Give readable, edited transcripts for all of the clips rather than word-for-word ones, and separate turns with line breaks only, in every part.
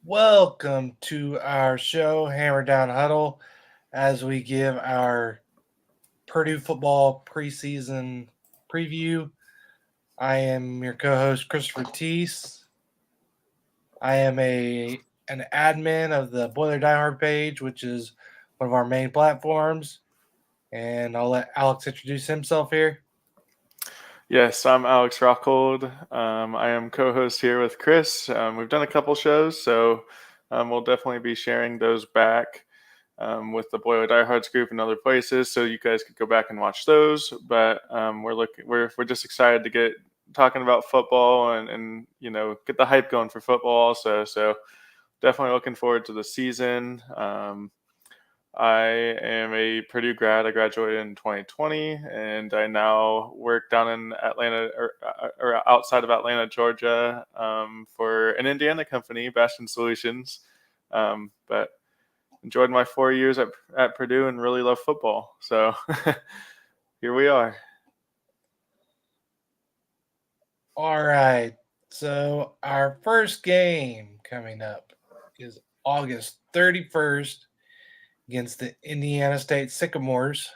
Welcome to our show, Hammer Down Huddle, as we give our Purdue football preseason preview. I am your co-host, Christopher Teese. I am an admin of the Boiler Diehard page, which is one of our main platforms, and I'll let Alex introduce himself here.
Yes, I'm Alex Rockhold. I am co-host here with Chris. We've done a couple shows, so we'll definitely be sharing those back with the Boiler Diehards group and other places, so you guys could go back and watch those. But we're just excited to get talking about football and get the hype going for football also. So definitely looking forward to the season. I am a Purdue grad. I graduated in 2020, and I now work down in Atlanta or outside of Atlanta, Georgia, for an Indiana company, Bastion Solutions. But enjoyed my 4 years at Purdue and really love football. So here we are.
All right, so our first game coming up is August 31st against the Indiana State Sycamores.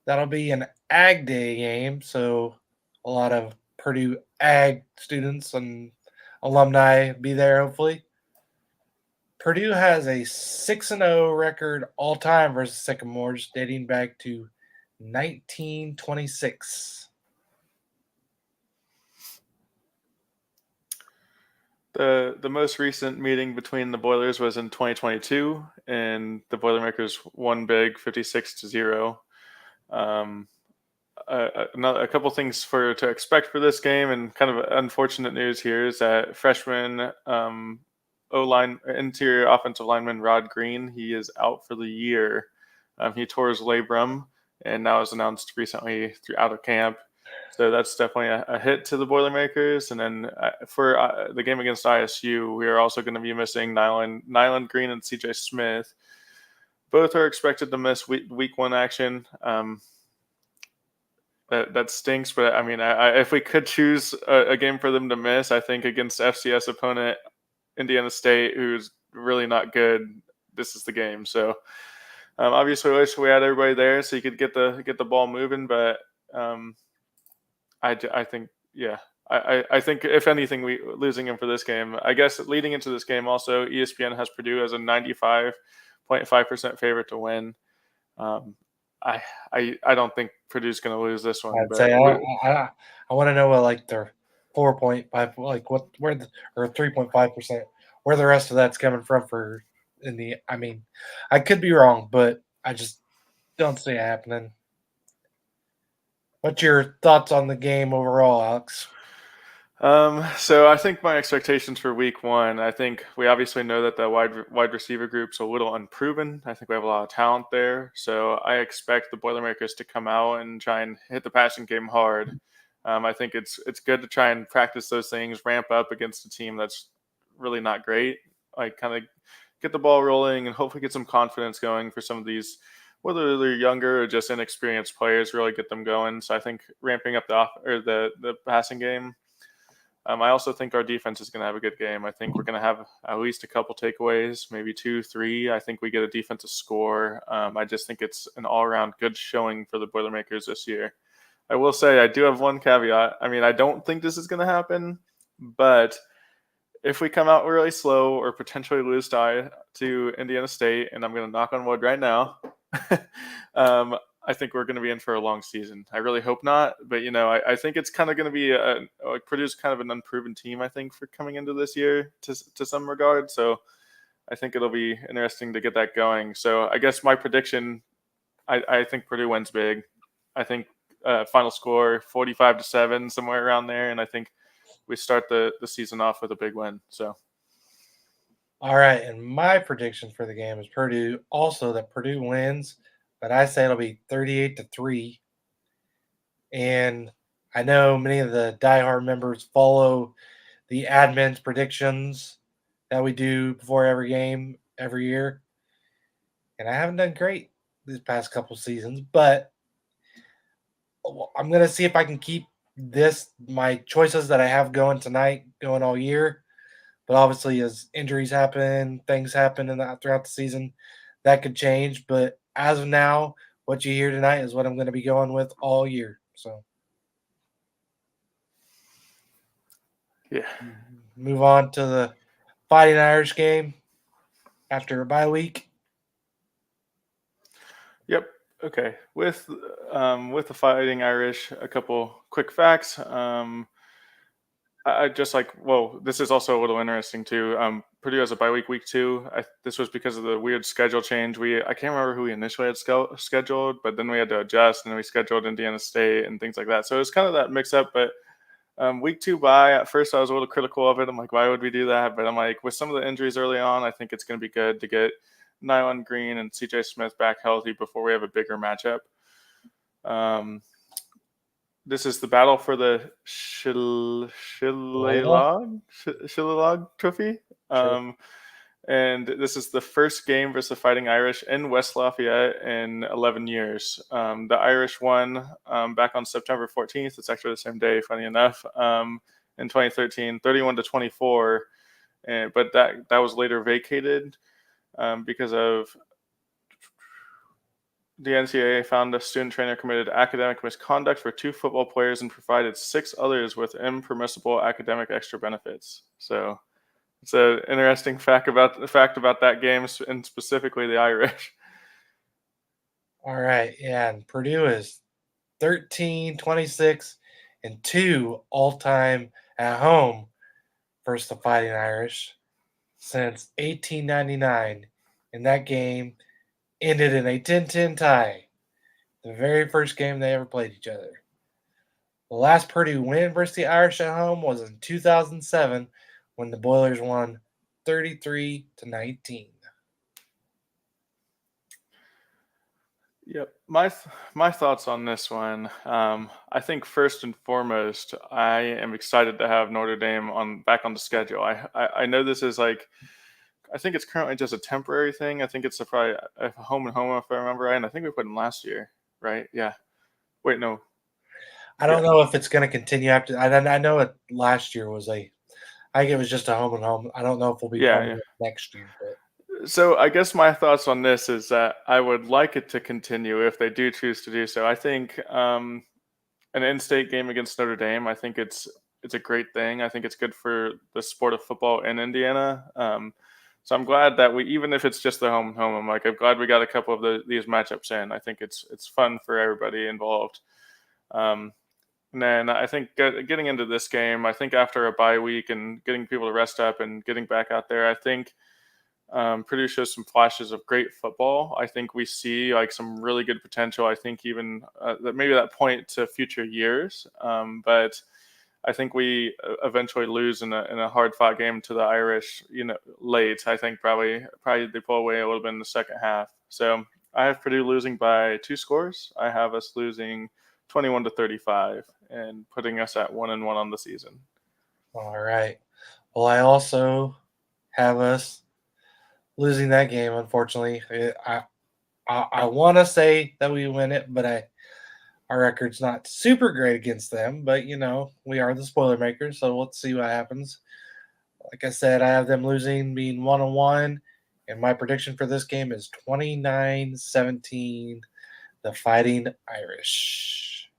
That'll be an Ag Day game, so a lot of Purdue Ag students and alumni be there hopefully. Purdue has a 6-0 record all time versus Sycamores dating back to 1926.
The most recent meeting between the Boilers was in 2022, and the Boilermakers won big, 56-0. Um, a couple things to expect for this game, and kind of unfortunate news here is that freshman O line interior offensive lineman Rod Green, he is out for the year. He tore his labrum, and now is announced recently out of camp. So that's definitely a hit to the Boilermakers. And then for the game against ISU, we are also going to be missing Nyland Green and CJ Smith. Both are expected to miss week one action. That stinks, but I mean, if we could choose a game for them to miss, I think against FCS opponent Indiana State, who's really not good, this is the game. So obviously, I wish we had everybody there so you could get the ball moving. But I think I think if anything, we losing him for this game. I guess leading into this game, also ESPN has Purdue as a 95.5% favorite to win. Um, I don't think Purdue's going to lose this one,
I'd
but
say I want to know what like their 4.5 like what where the, or 3.5% where the rest of that's coming from for in the I mean I could be wrong, but I just don't see it happening. What's your thoughts on the game overall, Alex?
So I think my expectations for week one, I think we obviously know that the wide receiver group's a little unproven. I think we have a lot of talent there. So I expect the Boilermakers to come out and try and hit the passing game hard. I think it's good to try and practice those things, ramp up against a team that's really not great. Like kind of get the ball rolling and hopefully get some confidence going for some of these, whether they're younger or just inexperienced players, really get them going. So I think ramping up the passing game. I also think our defense is going to have a good game. I think we're going to have at least a couple takeaways, maybe 2, 3. I think we get a defensive score. I just think it's an all-around good showing for the Boilermakers this year. I will say I do have one caveat. I mean, I don't think this is going to happen, but if we come out really slow or potentially lose to Indiana State, and I'm going to knock on wood right now, I think we're going to be in for a long season. I really hope not, but I think it's kind of going to be like Purdue's kind of an unproven team. I think for coming into this year to some regard. So I think it'll be interesting to get that going. So I guess my prediction, I think Purdue wins big. I think final score 45-7, somewhere around there, and I think we start the season off with a big win. So.
All right, and my prediction for the game is Purdue. Also, that Purdue wins, but I say it'll be 38-3. And I know many of the diehard members follow the admin's predictions that we do before every game every year, and I haven't done great these past couple seasons, but I'm gonna see if I can keep my choices that I have going tonight going all year. But obviously, as injuries happen, things happen throughout the season, that could change. But as of now, what you hear tonight is what I'm going to be going with all year. So
Yeah.
move on to the Fighting Irish game after a bye week.
Yep. Okay. With the Fighting Irish, a couple quick facts. I just like, well, this is also a little interesting too. Purdue has a bye week, week 2. This was because of the weird schedule change. I can't remember who we initially had scheduled, but then we had to adjust, and then we scheduled Indiana State and things like that. So it was kind of that mix up. But week 2 bye, at first I was a little critical of it. I'm like, why would we do that? But I'm like, with some of the injuries early on, I think it's going to be good to get Nylon Green and CJ Smith back healthy before we have a bigger matchup. This is the battle for the Shillelagh Trophy.
Sure.
And this is the first game versus the Fighting Irish in West Lafayette in 11 years. The Irish won back on September 14th. It's actually the same day, funny enough, in 2013, 31-24. But that was later vacated because of the NCAA found a student trainer committed academic misconduct for 2 football players and provided 6 others with impermissible academic extra benefits. So it's an interesting fact about that game, and specifically the Irish.
All right. Yeah. And Purdue is 13, 26, and 2 all time at home versus the Fighting Irish since 1899. And that game ended in a 10-10 tie, the very first game they ever played each other. The last Purdue win versus the Irish at home was in 2007 when the Boilers won 33-19.
Yep. My thoughts on this one. I think first and foremost, I am excited to have Notre Dame back on the schedule. I know this is like, I think it's currently just a temporary thing. I think it's probably a home and home, if I remember right. And I think we put in last year, right? Yeah. Wait, no.
I don't know if it's going to continue after. I know it last year was I think it was just a home and home. I don't know if we'll be
Yeah,
playing
yeah.
it next year, but
So I guess my thoughts on this is that I would like it to continue if they do choose to do so. I think an in-state game against Notre Dame, I think it's a great thing. I think it's good for the sport of football in Indiana. So I'm glad that even if it's just the home and home, I'm glad we got a couple of these matchups in. I think it's fun for everybody involved. And then I think getting into this game, I think after a bye week and getting people to rest up and getting back out there, I think Purdue shows some flashes of great football. I think we see like some really good potential. I think even that maybe that point to future years. But I think we eventually lose in a hard fought game to the Irish. Late. I think probably they pull away a little bit in the second half. So I have Purdue losing by 2 scores. I have us losing 21-35 and putting us at 1-1 on the season.
all right. Well, I also have us losing that game. Unfortunately, I want to say that we win it, but our record's not super great against them. But we are the spoiler makers, so let's see what happens. Like I said, I have them losing, being 1-1, and my prediction for this game is 29-17, the Fighting Irish.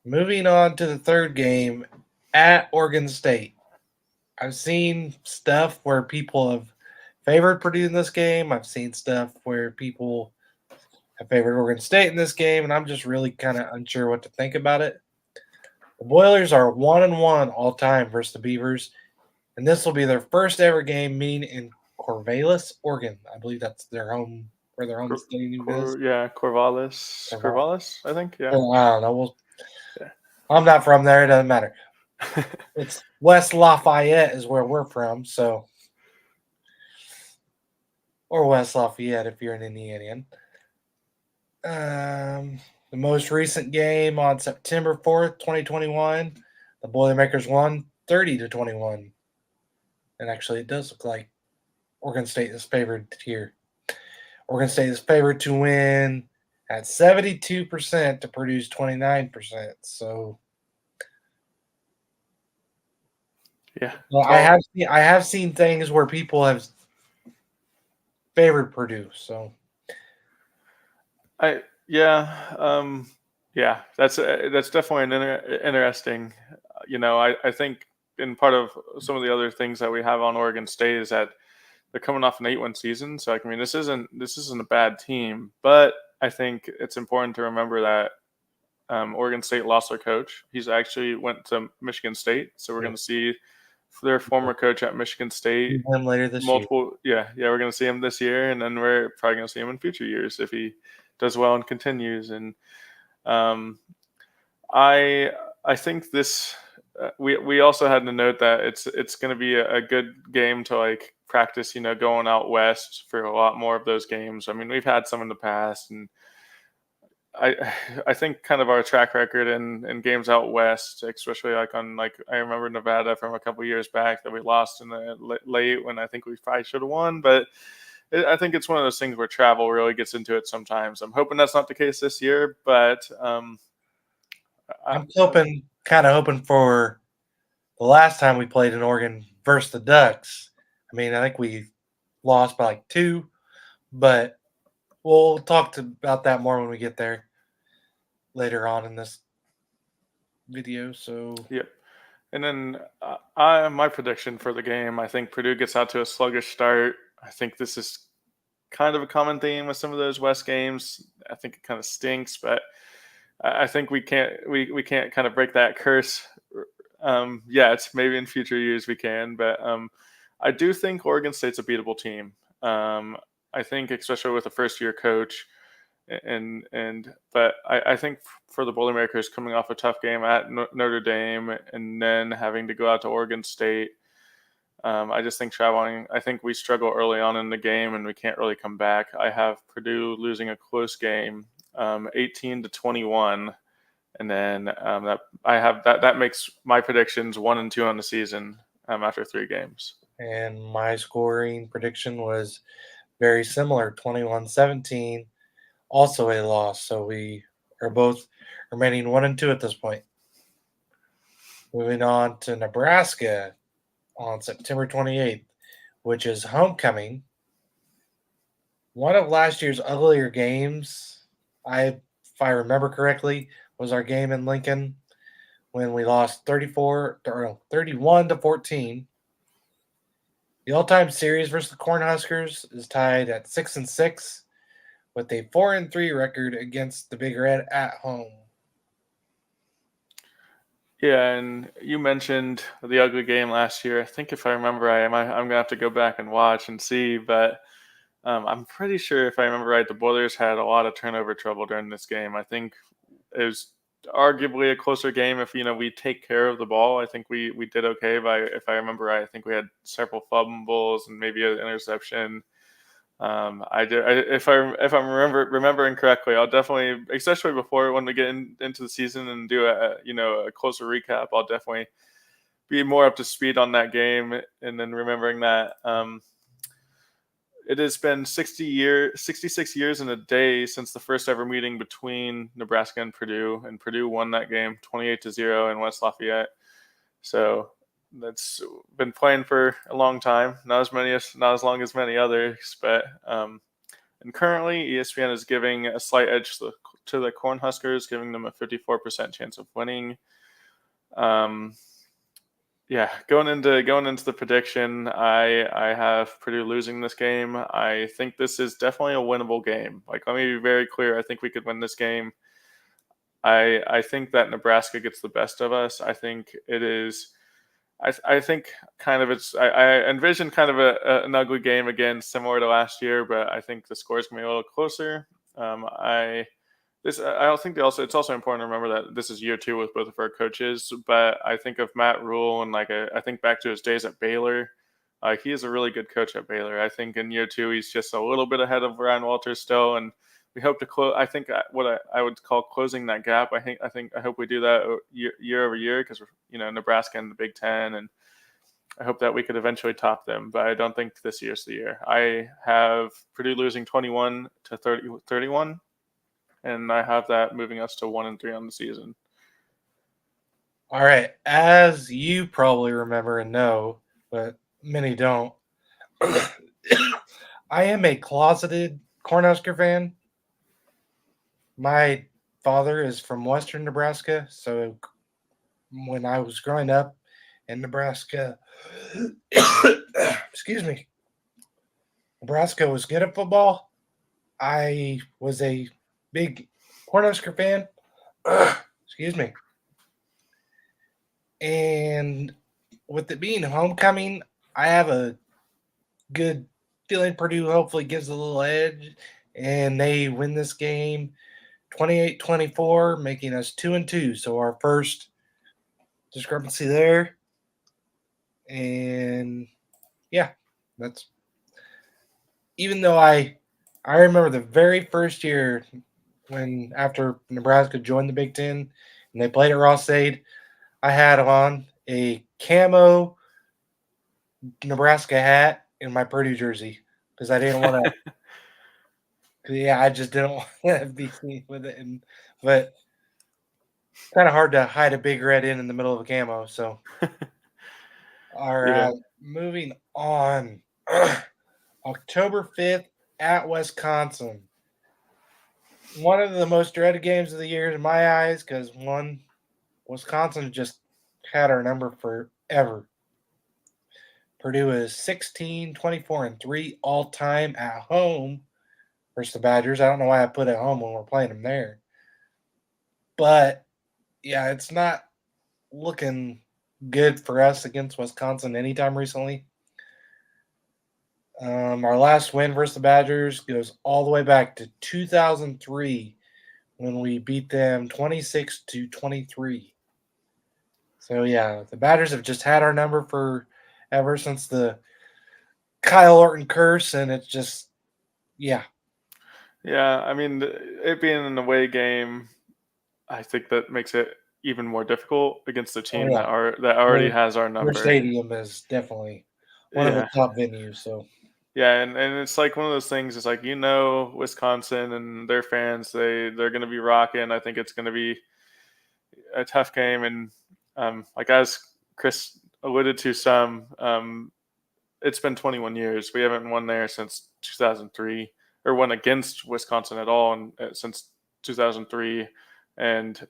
Moving on to the third game at Oregon State. I've seen stuff where people have favored Purdue in this game. I've seen stuff where people have favored Oregon State in this game, and I'm just really kind of unsure what to think about it. The Boilers are 1-1 all time versus the Beavers, and this will be their first ever game meeting in Corvallis, Oregon. I believe that's their home, where their home stadium is.
Corvallis, I think. Yeah.
Oh, I don't know. Well,
Yeah.
I'm not from there. It doesn't matter. It's West Lafayette is where we're from, so or West Lafayette if you're an Indianian. The most recent game on September 4th, 2021, the Boilermakers won 30-21. And actually, it does look like Oregon State is favored here. Oregon State is favored to win at 72% to Purdue's 29%. So,
Yeah.
Well, I have seen things where people have favored Purdue. So
I yeah yeah that's definitely interesting. I think in part of some of the other things that we have on Oregon State is that they're coming off an 8-win season. So like, I mean, this isn't a bad team, but I think it's important to remember that Oregon State lost their coach. He's actually went to Michigan State, so we're
yeah,
going to see their former coach at Michigan State
see him later this year.
multiple. Yeah, we're going to see him this year, and then we're probably going to see him in future years if he does well and continues. And um, I I think this. We also had to note that it's going to be a good game to like practice. Going out west for a lot more of those games. I mean, we've had some in the past, and I think kind of our track record in games out west, especially like on like I remember Nevada from a couple years back that we lost in the late when I think we probably should have won, but I think it's one of those things where travel really gets into it sometimes. I'm hoping that's not the case this year, but I,
I'm kind of hoping for the last time we played in Oregon versus the Ducks. I mean, I think we lost by like 2, but we'll about that more when we get there later on in this video. So
yep. And then my prediction for the game, I think Purdue gets out to a sluggish start. I think this is kind of a common theme with some of those West games. I think it kind of stinks, but I think we can't kind of break that curse yet. Maybe in future years we can, but I do think Oregon State's a beatable team. I think especially with a first year coach, and but I think for the Boilermakers coming off a tough game at Notre Dame and then having to go out to Oregon State. I just think traveling. I think we struggle early on in the game, and we can't really come back. I have Purdue losing a close game, 18-21, and then that I have that makes my predictions 1-2 on the season after 3 games.
and my scoring prediction was very similar, 21-17, also a loss. So we are both remaining 1-2 at this point. Moving on to Nebraska on September 28th, which is homecoming. One of last year's uglier games, if I remember correctly, was our game in Lincoln when we lost 31-14. The all-time series versus the Cornhuskers is tied at 6-6 with a 4-3 record against the Big Red at home.
Yeah, and you mentioned the ugly game last year. I think if I remember right, I'm gonna have to go back and watch and see, but I'm pretty sure if I remember right, the Boilers had a lot of turnover trouble during this game. I think it was arguably a closer game if we take care of the ball. I think we did okay, but if I remember right, I think we had several fumbles and maybe an interception. If I'm remembering correctly, I'll definitely, especially before when we get into the season and do a closer recap, I'll definitely be more up to speed on that game. And then remembering that it has been 66 years and a day since the first ever meeting between Nebraska and Purdue won that game 28-0 in West Lafayette. So that's been playing for a long time, not as long as many others, but and currently ESPN is giving a slight edge to the Cornhuskers, giving them a 54% chance of winning. Yeah, going into the prediction, I have Purdue losing this game. I think this is definitely a winnable game. Like, let me be very clear. I think we could win this game. I think that Nebraska gets the best of us. I think it is. I think kind of I envision kind of an ugly game again, similar to last year, but I think the score is going to be a little closer. I don't think it's also important to remember that this is year 2 with both of our coaches. But I think of Matt Rule and I think back to his days at Baylor. He is a really good coach at Baylor. I think in year 2 he's just a little bit ahead of Ryan Walters still, and we hope to close. I think what I would call closing that gap. I hope we do that year over year because Nebraska and the Big Ten, and I hope that we could eventually top them. But I don't think this year's the year. I have Purdue losing 21-31, and I have that moving us to 1-3 on the season.
All right. As you probably remember and know, but many don't, I am a closeted Cornhusker fan. My father is from Western Nebraska, so when I was growing up in Nebraska, excuse me, Nebraska was good at football. I was a big Cornhusker fan. Excuse me. And with it being homecoming, I have a good feeling Purdue hopefully gives a little edge and they win this game 28-24, making us 2-2. So our first discrepancy there. And yeah, that's even though I remember the very first year when after Nebraska joined the Big Ten and they played at Ross-Ade, I had on a camo Nebraska hat in my Purdue jersey because I didn't want to. Yeah, I just didn't want to be seen with it, but kind of hard to hide a big red in the middle of a camo. So, all
Yeah.
right, moving on. October 5th at Wisconsin. One of the most dreaded games of the year in my eyes because one, Wisconsin just had our number forever. Purdue is 16-24-3 all time at home versus the Badgers. I don't know why I put it home when we're playing them there. But yeah, it's not looking good for us against Wisconsin anytime recently. Our last win versus the Badgers goes all the way back to 2003 when we beat them 26-23. So yeah, the Badgers have just had our number for ever since the Kyle Orton curse, and it's just yeah.
Yeah, I mean, it being an away game, I think that makes it even more difficult against a
Oh
team
yeah,
that already
their
has our
their
number.
stadium is definitely one of the
Yeah.
top venues. So
Yeah, and it's like one of those things. It's like Wisconsin and their fans, they're going to be rocking. I think it's going to be a tough game, and like as Chris alluded to, it's been 21 years. We haven't won there since 2003, or won against Wisconsin at all, since 2003, and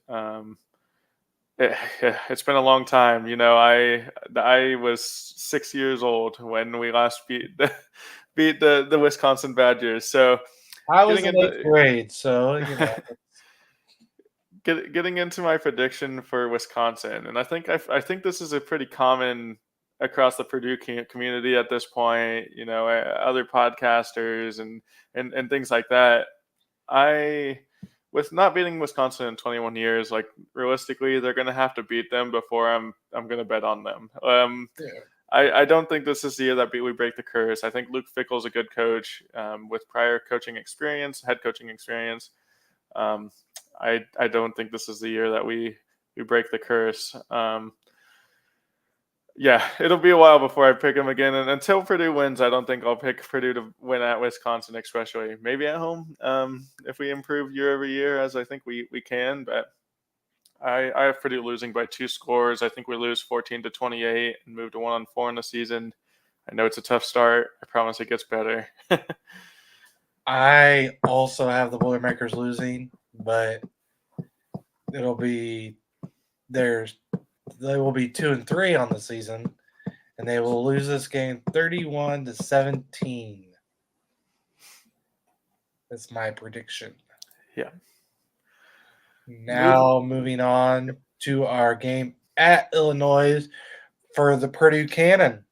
it's been a long time. I was 6 years old when we last beat the Wisconsin Badgers. So
I was
getting
in eighth
into
grade, so you know.
getting into my prediction for Wisconsin, and I think this is a pretty common across the Purdue community at this point. Other podcasters and things like that. I With not beating Wisconsin in 21 years, like realistically, they're going to have to beat them before I'm going to bet on them.
Yeah.
I don't think this is the year that we break the curse. I think Luke Fickell's a good coach with prior coaching experience, head coaching experience. Um, I don't think this is the year that we break the curse. Yeah, it'll be a while before I pick them again, and until Purdue wins, I don't think I'll pick Purdue to win at Wisconsin, especially maybe at home. If we improve year over year, as I think we can, but I have Purdue losing by 2 scores. I think we lose 14-28 and move to 1-4 in the season. I know it's a tough start. I promise it gets better.
I also have the Boilermakers losing, but it'll be there's they will be 2-3 on the season, and they will lose this game 31-17. That's my prediction.
Yeah. Move.
Now moving on to our game at Illinois for the Purdue Cannon.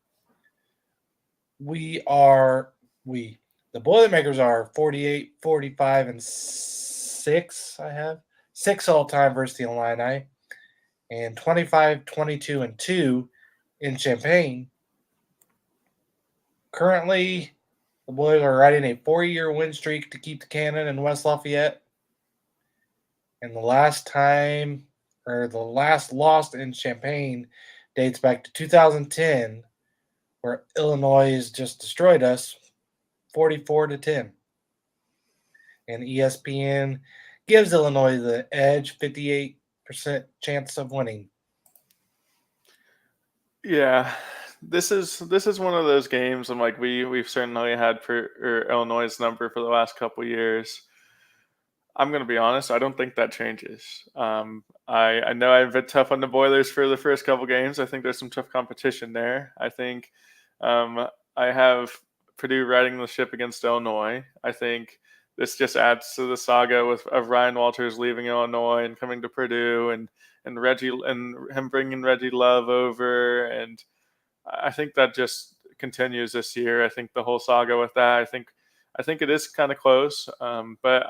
We are we the Boilermakers are 48, 45, and 6. I have 6 all time versus the Illini, and 25, 22, and 2 in Champaign. Currently, the Boys are riding a 4-year win streak to keep the Cannon in West Lafayette. And the last loss in Champaign dates back to 2010, where Illinois just destroyed us 44-10. And ESPN gives Illinois the edge, 58% chance of winning.
Yeah, this is one of those games. I'm like we've certainly had Illinois' number for the last couple years. I'm gonna be honest. I don't think that changes. I know I've been tough on the Boilers for the first couple games. I think there's some tough competition there. I think um, I have Purdue riding the ship against Illinois. I think this just adds to the saga of Ryan Walters leaving Illinois and coming to Purdue, and Reggie and him bringing Reggie Love over, and I think that just continues this year. I think the whole saga with that. I think it is kind of close, but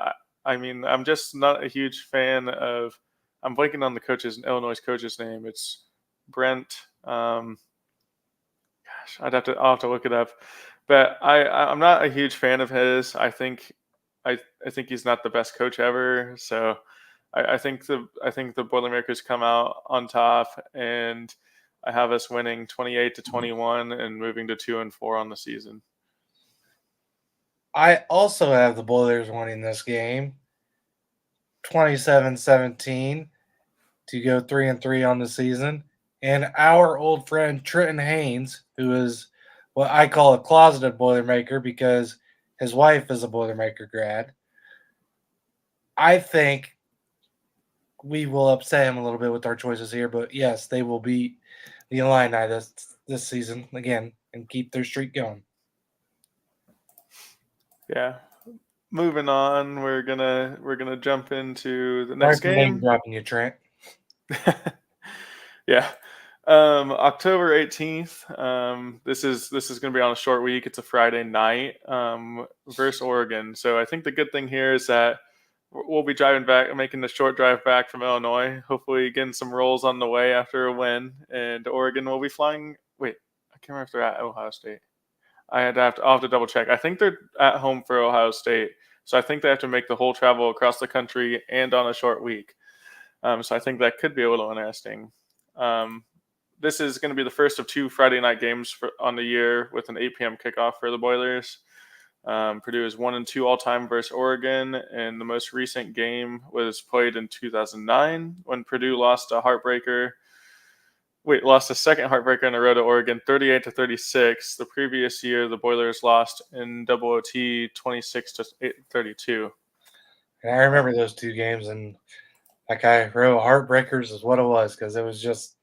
I mean, I'm just not a huge fan of. I'm blanking on the Illinois coach's name. It's Brent. Gosh, I'll have to look it up. But I'm not a huge fan of his. I think he's not the best coach ever. So I think the Boilermakers come out on top, and I have us winning 28-21 and moving to 2-4 on the season.
I also have the Boilers winning this game 27-17 to go 3-3 on the season. And our old friend Trenton Haynes, who is what I call a closeted Boilermaker because his wife is a Boilermaker grad, I think we will upset him a little bit with our choices here. But yes, they will beat the Illini this season again and keep their streak going.
Yeah. Moving on, we're gonna jump into the
Sorry
next
for name
game.
dropping you, Trent.
Yeah. October 18th. This is going to be on a short week. It's a Friday night versus Oregon. So I think the good thing here is that we'll be driving back, making the short drive back from Illinois. Hopefully, getting some rolls on the way after a win. And Oregon will be flying. Wait, I can't remember if they're at Ohio State. I'll have to double check. I think they're at home for Ohio State. So I think they have to make the whole travel across the country and on a short week. So I think that could be a little interesting. Um, this is going to be the first of two Friday night games on the year with an 8 p.m. kickoff for the Boilers. Purdue is 1-2 all time versus Oregon, and the most recent game was played in 2009 when Purdue lost a heartbreaker. Lost a second heartbreaker in a row to Oregon, 38-36. The previous year, the Boilers lost in double OT, 26-32.
And I remember those two games, and like I wrote, heartbreakers is what it was because it was just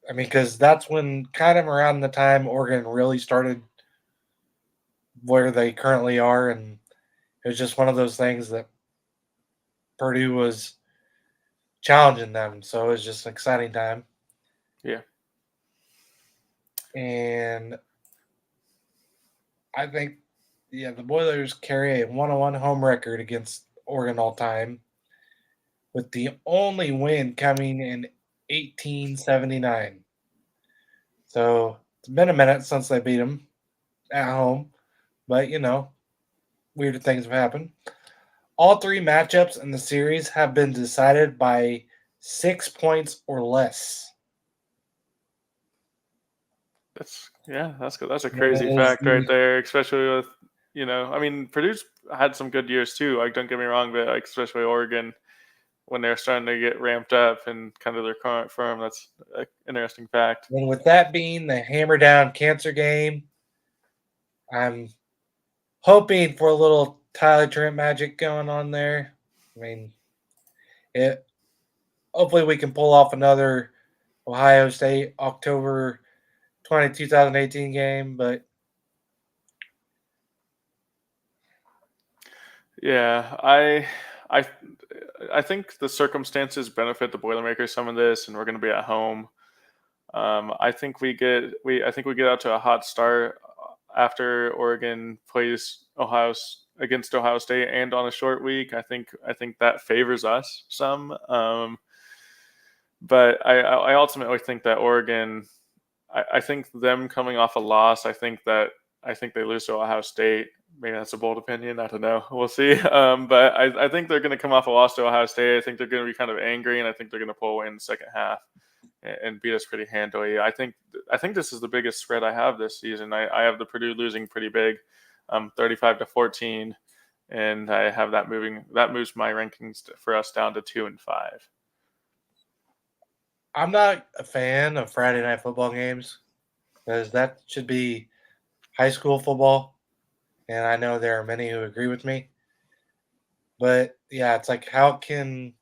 I mean, because that's when kind of around the time Oregon really started where they currently are, and it was just one of those things that Purdue was challenging them, so it was just an exciting time.
Yeah.
And I think, yeah, the Boilers carry a 101 home record against Oregon all time, with the only win coming in 1879. So it's been a minute since they beat them at home, but weirder things have happened. All three matchups in the series have been decided by 6 points or less.
That's good. That's a
And it
crazy
is
fact right there, especially with I mean, Purdue's had some good years too. Like, don't get me wrong, but like especially Oregon when they're starting to get ramped up and kind of their current form. That's an interesting fact.
and with that being the hammer down cancer game, I'm hoping for a little Tyler Trent magic going on there. I mean, it. Hopefully, we can pull off another Ohio State October 2018 game, but
Yeah, I think the circumstances benefit the Boilermakers some of this, and we're going to be at home. I think we get out to a hot start after Oregon plays against Ohio State and on a short week. I think that favors us some. But I ultimately think that Oregon. I think them coming off a loss. I think they lose to Ohio State. Maybe that's a bold opinion. I don't know. We'll see. But I think they're going to come off a loss to Ohio State. I think they're going to be kind of angry, and I think they're going to pull away in the second half and beat us pretty handily. I think this is the biggest spread I have this season. I have the Purdue losing pretty big, 35-14, and I have that moving. That moves my rankings for us down to 2-5.
I'm not a fan of Friday night football games because that should be high school football, and I know there are many who agree with me. But yeah, it's like how can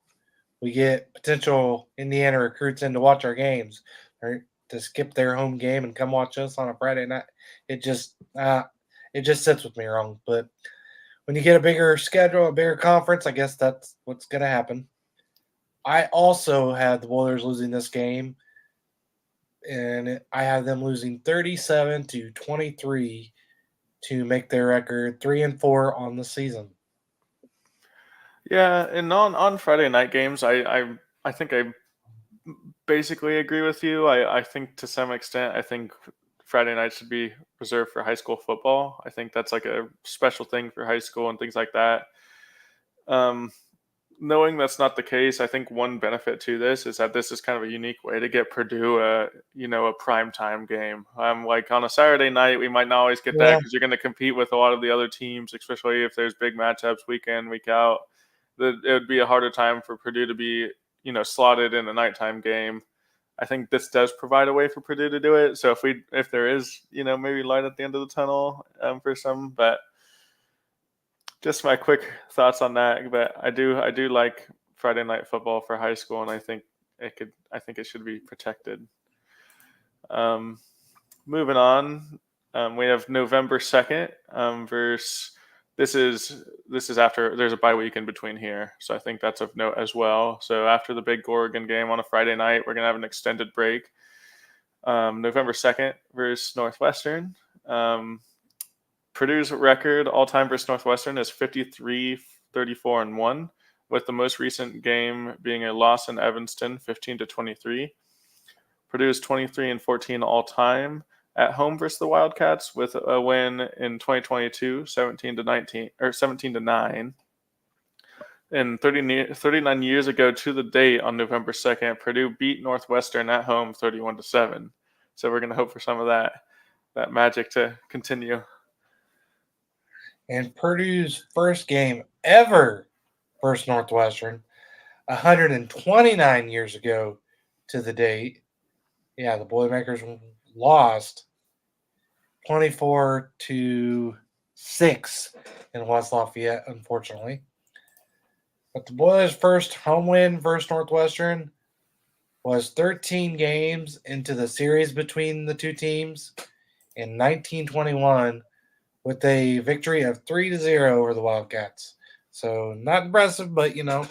we get potential Indiana recruits in to watch our games or to skip their home game and come watch us on a Friday night? It just it just sits with me wrong. But when you get a bigger schedule, a bigger conference, I guess that's what's going to happen. I also had the Boilers losing this game, and I have them losing 37-23 to make their record 3-4 on the season.
Yeah, and on Friday night games, I think I basically agree with you. I think to some extent, I think Friday night should be reserved for high school football. I think that's like a special thing for high school and things like that. Um, Knowing that's not the case, I think one benefit to this is that this is kind of a unique way to get Purdue a prime time game. Like on a Saturday night, we might not always get that
Yeah,
because you're going to compete with a lot of the other teams, especially if there's big matchups week in week out. It would be a harder time for Purdue to be slotted in a nighttime game. I think this does provide a way for Purdue to do it. So if there is maybe light at the end of the tunnel for some, but just my quick thoughts on that. But I do like Friday night football for high school, and I think it should be protected. Um, Moving on, we have November 2nd versus this is after there's a bye week in between here, so I think that's of note as well. So after the big Oregon game on a Friday night, we're gonna have an extended break. November 2nd versus Northwestern. Purdue's record all time versus Northwestern is 53-34-1, with the most recent game being a loss in Evanston, 15-23. Purdue is 23-14 all time at home versus the Wildcats, with a win in 2022, 17-19 or 17-9. And 39 years ago to the date on November 2nd, Purdue beat Northwestern at home 31-7. So we're going to hope for some of that magic to continue.
and Purdue's first game ever versus Northwestern, 129 years ago to the date. Yeah, the Boilermakers lost 24-6 in West Lafayette, unfortunately. But the Boilers' first home win versus Northwestern was 13 games into the series between the two teams in 1921 with a victory of 3-0 over the Wildcats. So not impressive, but
Yeah.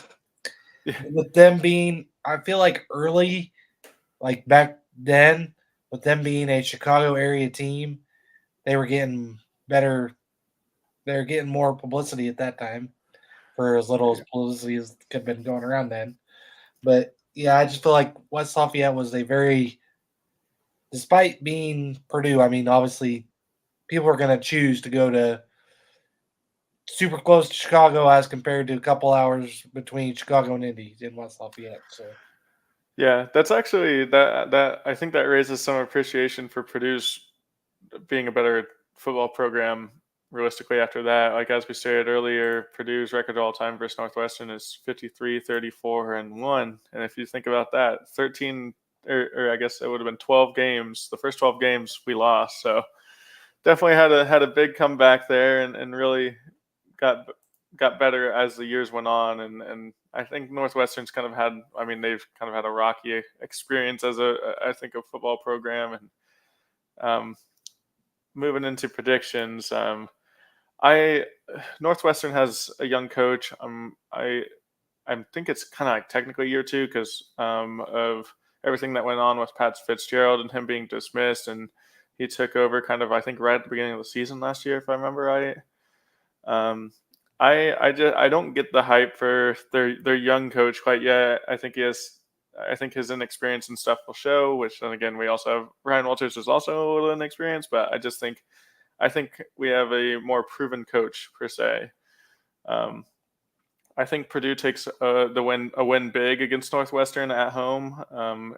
with them being, I feel like early, like back then, with them being a Chicago area team, they were getting better. They were getting more publicity at that time for as little as publicity as could have been going around then. But yeah, I just feel like West Lafayette was a very, despite being Purdue, I mean, obviously people are going to choose to go to super close to Chicago as compared to a couple hours between Chicago and Indy in West Lafayette. So
Yeah, that's actually that I think that raises some appreciation for Purdue's being a better football program realistically after that. Like as we stated earlier, Purdue's record all time versus Northwestern is 53-34-1. And if you think about that, 13 or I guess it would have been 12 games. The first 12 games we lost. So definitely had a big comeback there and really got got better as the years went on and I think Northwestern's kind of had they've kind of had a rocky experience as I think a football program and um, moving into predictions. I Northwestern has a young coach. I think it's kind of like technically year two because of everything that went on with Pat Fitzgerald and him being dismissed, and he took over kind of I think right at the beginning of the season last year, if I remember right. Um, I don't get the hype for their young coach quite yet. I think his inexperience and stuff will show. Which then again, we also have Ryan Walters is also a little inexperienced, but I think we have a more proven coach per se. Um, I think Purdue takes a win big against Northwestern at home.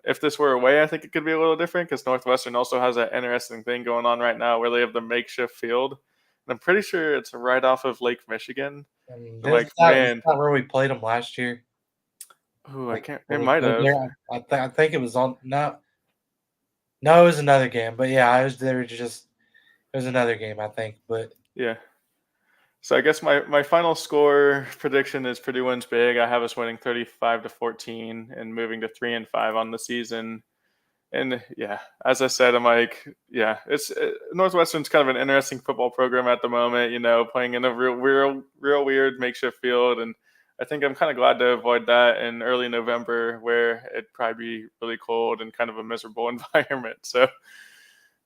If this were away, I think it could be a little different because Northwestern also has that interesting thing going on right now where they have the makeshift field, and I'm pretty sure it's right off of Lake Michigan.
I mean,
I'm like,
is
man,
that where we played them last year?
Ooh, I
Like,
can't. It
will
might
go
have.
there. I think it was on. No, no, it was another game. But yeah, I was there. Just it was another game, I think. But
Yeah. So I guess my final score prediction is Purdue wins big. I have us winning 35-14 and moving to 3-5 on the season. And yeah, as I said, I'm like, yeah, it's Northwestern's kind of an interesting football program at the moment. Playing in a real weird makeshift field, and I think I'm kind of glad to avoid that in early November, where it'd probably be really cold and kind of a miserable environment. So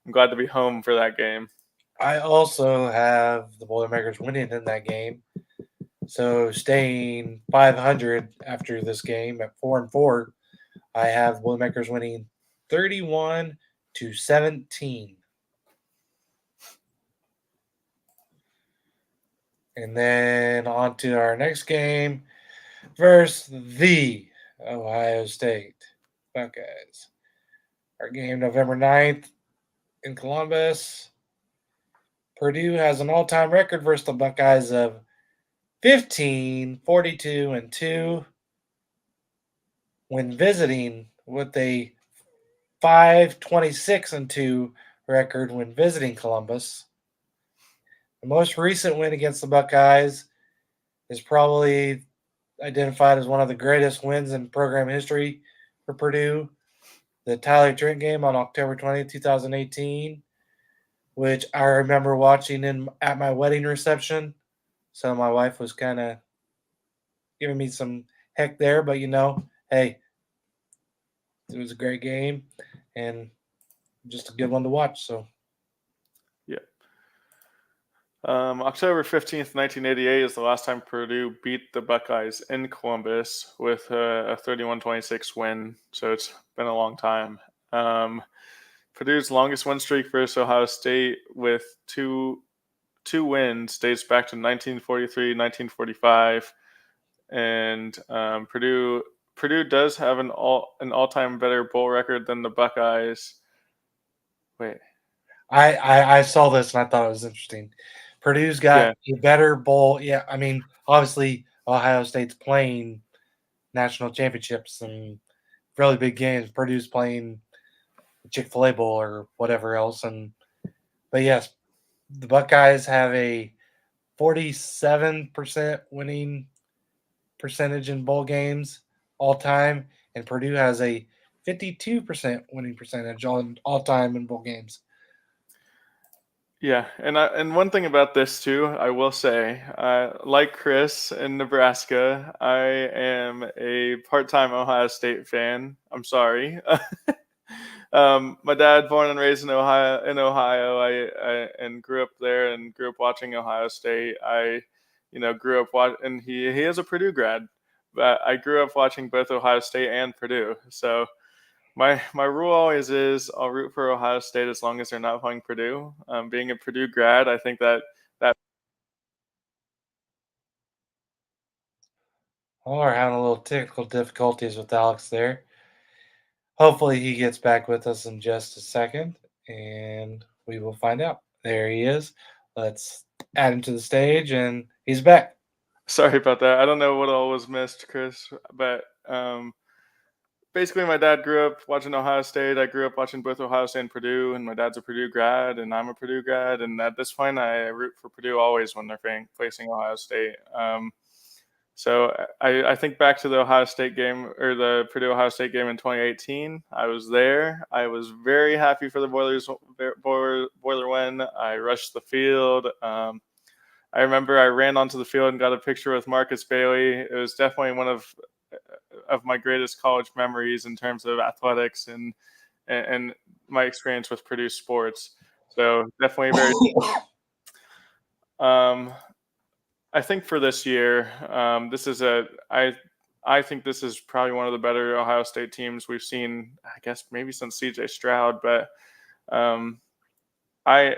I'm glad to be home for that game.
I also have the Boilermakers winning in that game. So staying 500 after this game at 4-4, I have the Boilermakers winning 31-17. And then on to our next game versus the Ohio State Buckeyes. Our game November 9th in Columbus. Purdue has an all-time record versus the Buckeyes of 15-42-2 when visiting, with a 5-26-2 record when visiting Columbus. The most recent win against the Buckeyes is probably identified as one of the greatest wins in program history for Purdue. The Tyler Trent game on October 20th, 2018, which I remember watching at my wedding reception. So my wife was kind of giving me some heck there, but hey, it was a great game and just a good one to watch. So
Yeah. October 15th, 1988 is the last time Purdue beat the Buckeyes in Columbus with a 31-26 win. So it's been a long time. Purdue's longest win streak versus Ohio State with two wins dates back to 1943, 1945, and Purdue does have an all-time better bowl record than the Buckeyes. Wait,
I saw this and I thought it was interesting. Purdue's got
yeah,
a better bowl. Yeah, I mean, obviously Ohio State's playing national championships and really big games. Purdue's playing Chick-fil-A Bowl or whatever else. But yes, the Buckeyes have a 47% winning percentage in bowl games all time, and Purdue has a 52% winning percentage all time in bowl games.
yeah, and one thing about this too, I will say, like Chris in Nebraska, I am a part-time Ohio State fan. I'm sorry. My dad, born and raised in Ohio, and grew up there and grew up watching Ohio State. Grew up and he is a Purdue grad, but I grew up watching both Ohio State and Purdue. So my rule always is I'll root for Ohio State as long as they're not playing Purdue. Being a Purdue grad, I think that
Oh, we're having a little technical difficulties with Alex there. Hopefully, he gets back with us in just a second, and we will find out. There he is. Let's add him to the stage, and he's back.
sorry about that. I don't know what all was missed, Chris, but basically my dad grew up watching Ohio State. I grew up watching both Ohio State and Purdue, and my dad's a Purdue grad, and I'm a Purdue grad. And at this point, I root for Purdue always when they're facing Ohio State. So I think back to the Ohio State game or the Purdue Ohio State game in 2018. I was there. I was very happy for the Boiler win. I rushed the field. I remember I ran onto the field and got a picture with Marcus Bailey. It was definitely one of my greatest college memories in terms of athletics and my experience with Purdue sports. So definitely very. Um, I think for this year, this is I think this is probably one of the better Ohio State teams we've seen. I guess maybe since C.J. Stroud, but um, I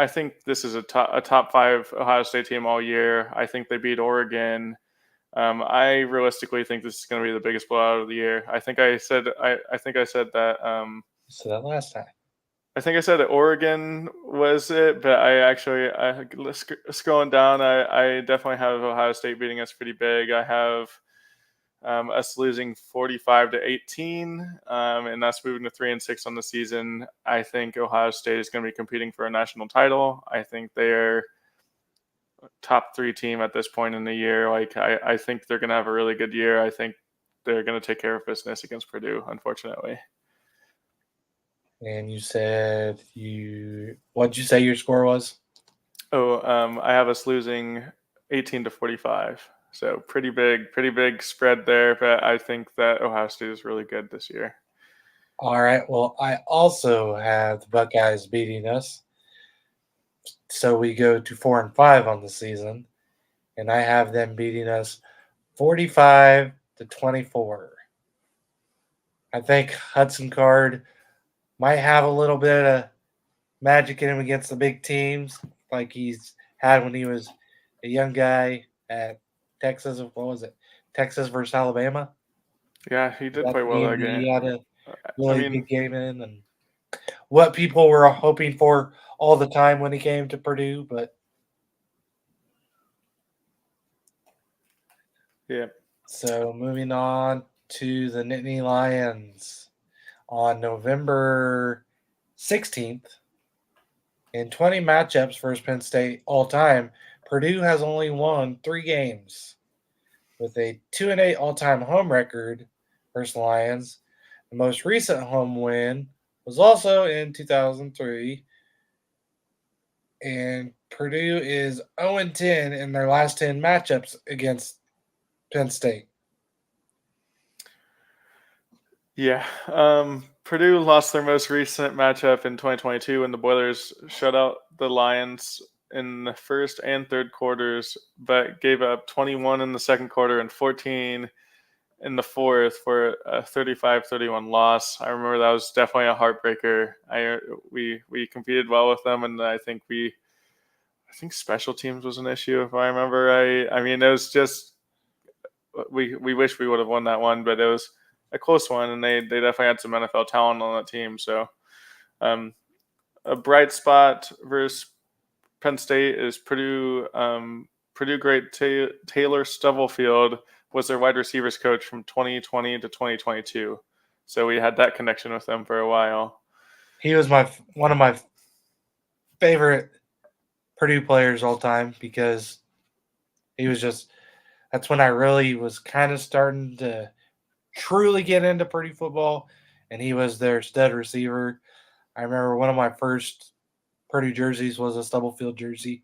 think this is a top five Ohio State team all year. I think they beat Oregon. I realistically think this is going to be the biggest blowout of the year. I think I said that.
So that last time.
I think I said that Oregon was it, but scrolling down, I definitely have Ohio State beating us pretty big. I have us losing 45-18, and us moving to 3-6 on the season. I think Ohio State is going to be competing for a national title. I think they are top 3 team at this point in the year. Like I think they're going to have a really good year. I think they're going to take care of business against Purdue, unfortunately.
And what'd you say your score was?
Oh, I have us losing 18-45. So pretty big spread there. But I think that Ohio State is really good this year.
All right. Well, I also have the Buckeyes beating us. So we go to 4-5 on the season. And I have them beating us 45-24. I think Hudson Card might have a little bit of magic in him against the big teams, like he's had when he was a young guy at Texas. What was it? Texas versus Alabama.
Yeah, he did
That
play well
game
that
that
game.
he had a
I
really
mean,
big game in, and what people were hoping for all the time when he came to Purdue. But
yeah.
so moving on to the Nittany Lions on November 16th. In 20 matchups versus Penn State all time, Purdue has only won 3 games with a 2-8 all-time home record versus Lions. The most recent home win was also in 2003, and Purdue is 0-10 in their last 10 matchups against Penn State.
Yeah. Purdue lost their most recent matchup in 2022 when the Boilers shut out the Lions in the first and third quarters, but gave up 21 in the second quarter and 14 in the fourth for a 35-31 loss. I remember that was definitely a heartbreaker. We competed well with them, and I think special teams was an issue if I remember right. I mean, it was just we wish we would have won that one, but it was a close one, and they definitely had some NFL talent on that team. So, a bright spot versus Penn State is Purdue. Purdue great Taylor Stubblefield was their wide receivers coach from 2020 to 2022. So we had that connection with them for a while.
He was one of my favorite Purdue players all time because he was just that's when I really was kind of starting to truly get into Purdue football, and he was their stud receiver. I remember one of my first Purdue jerseys was a Stubblefield jersey,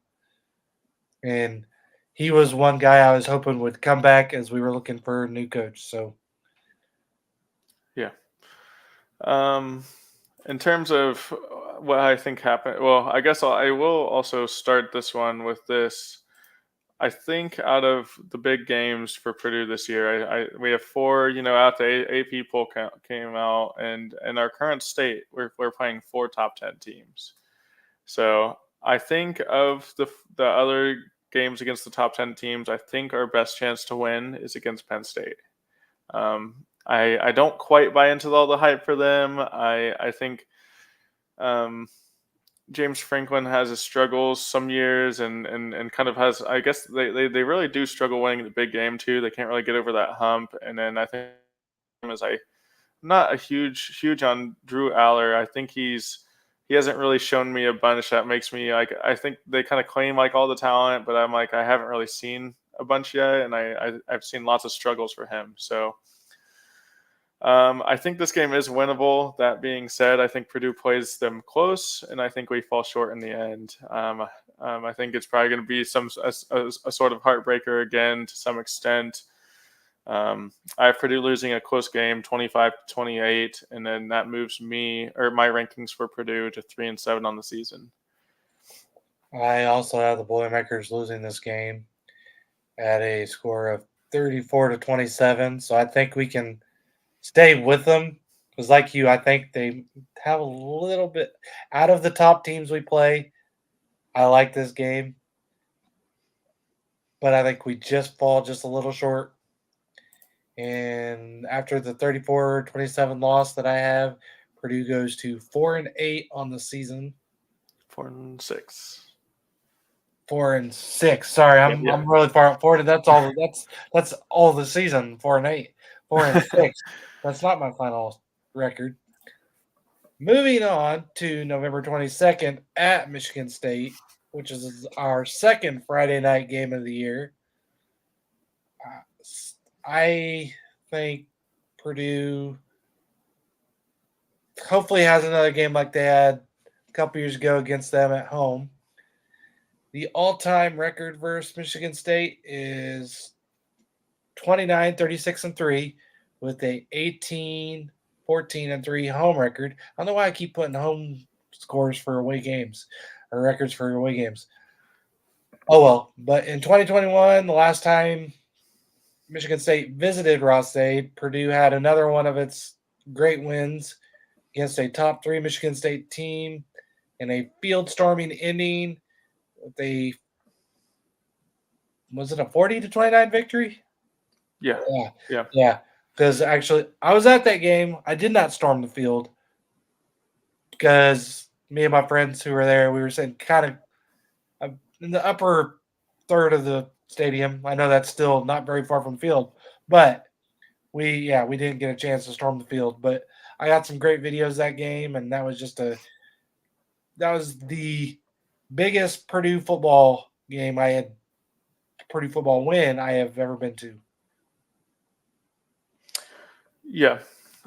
and he was one guy I was hoping would come back as we were looking for a new coach. So,
yeah. In terms of what I think happened, well, I guess I will also start this one with this. I think out of the big games for Purdue this year, we have 4. Out the AP poll came out, and in our current state, we're playing 4 top 10 teams. So I think of the other games against the top 10 teams, I think our best chance to win is against Penn State. I don't quite buy into all the hype for them. I think James Franklin has his struggles some years and kind of has, I guess they really do struggle winning the big game too. They can't really get over that hump. And then I think as not a huge on Drew Aller. I think he hasn't really shown me a bunch that makes me like. I think they kind of claim like all the talent, but I'm like I haven't really seen a bunch yet, and I've seen lots of struggles for him. So I think this game is winnable. That being said, I think Purdue plays them close, and I think we fall short in the end. I think it's probably going to be a sort of heartbreaker again to some extent. I have Purdue losing a close game, 25-28, and then that moves my rankings for Purdue to 3-7 on the season.
I also have the Boilermakers losing this game at a score of 34-27. So I think we can stay with them because, like you, I think they have a little bit out of the top teams we play. I like this game, but I think we just fall just a little short. And after the 34-27 loss that I have, Purdue goes to 4-8 on the season.
4-6.
4-6. Sorry,
Yeah,
I'm
yeah.
I'm really far forward. That's all the season. 4-8, 4-6. That's not my final record. Moving on to November 22nd at Michigan State, which is our second Friday night game of the year. I think Purdue hopefully has another game like they had a couple years ago against them at home. The all-time record versus Michigan State is 29, 36, and 3 with a 18, 14, and 3 home record. I don't know why I keep putting home scores for away games or records for away games. Oh well, but in 2021, the last time Michigan State visited Ross State, Purdue had another one of its great wins against a top 3 Michigan State team in a field storming ending. They was it a 40-29 victory?
Yeah,
Yeah,
yeah.
yeah. Because actually, I was at that game. I did not storm the field because me and my friends who were there, we were sitting kind of in the upper third of the stadium. I know that's still not very far from the field, but we didn't get a chance to storm the field. But I got some great videos that game, and that was the biggest Purdue football game Purdue football win I have ever been to.
Yeah.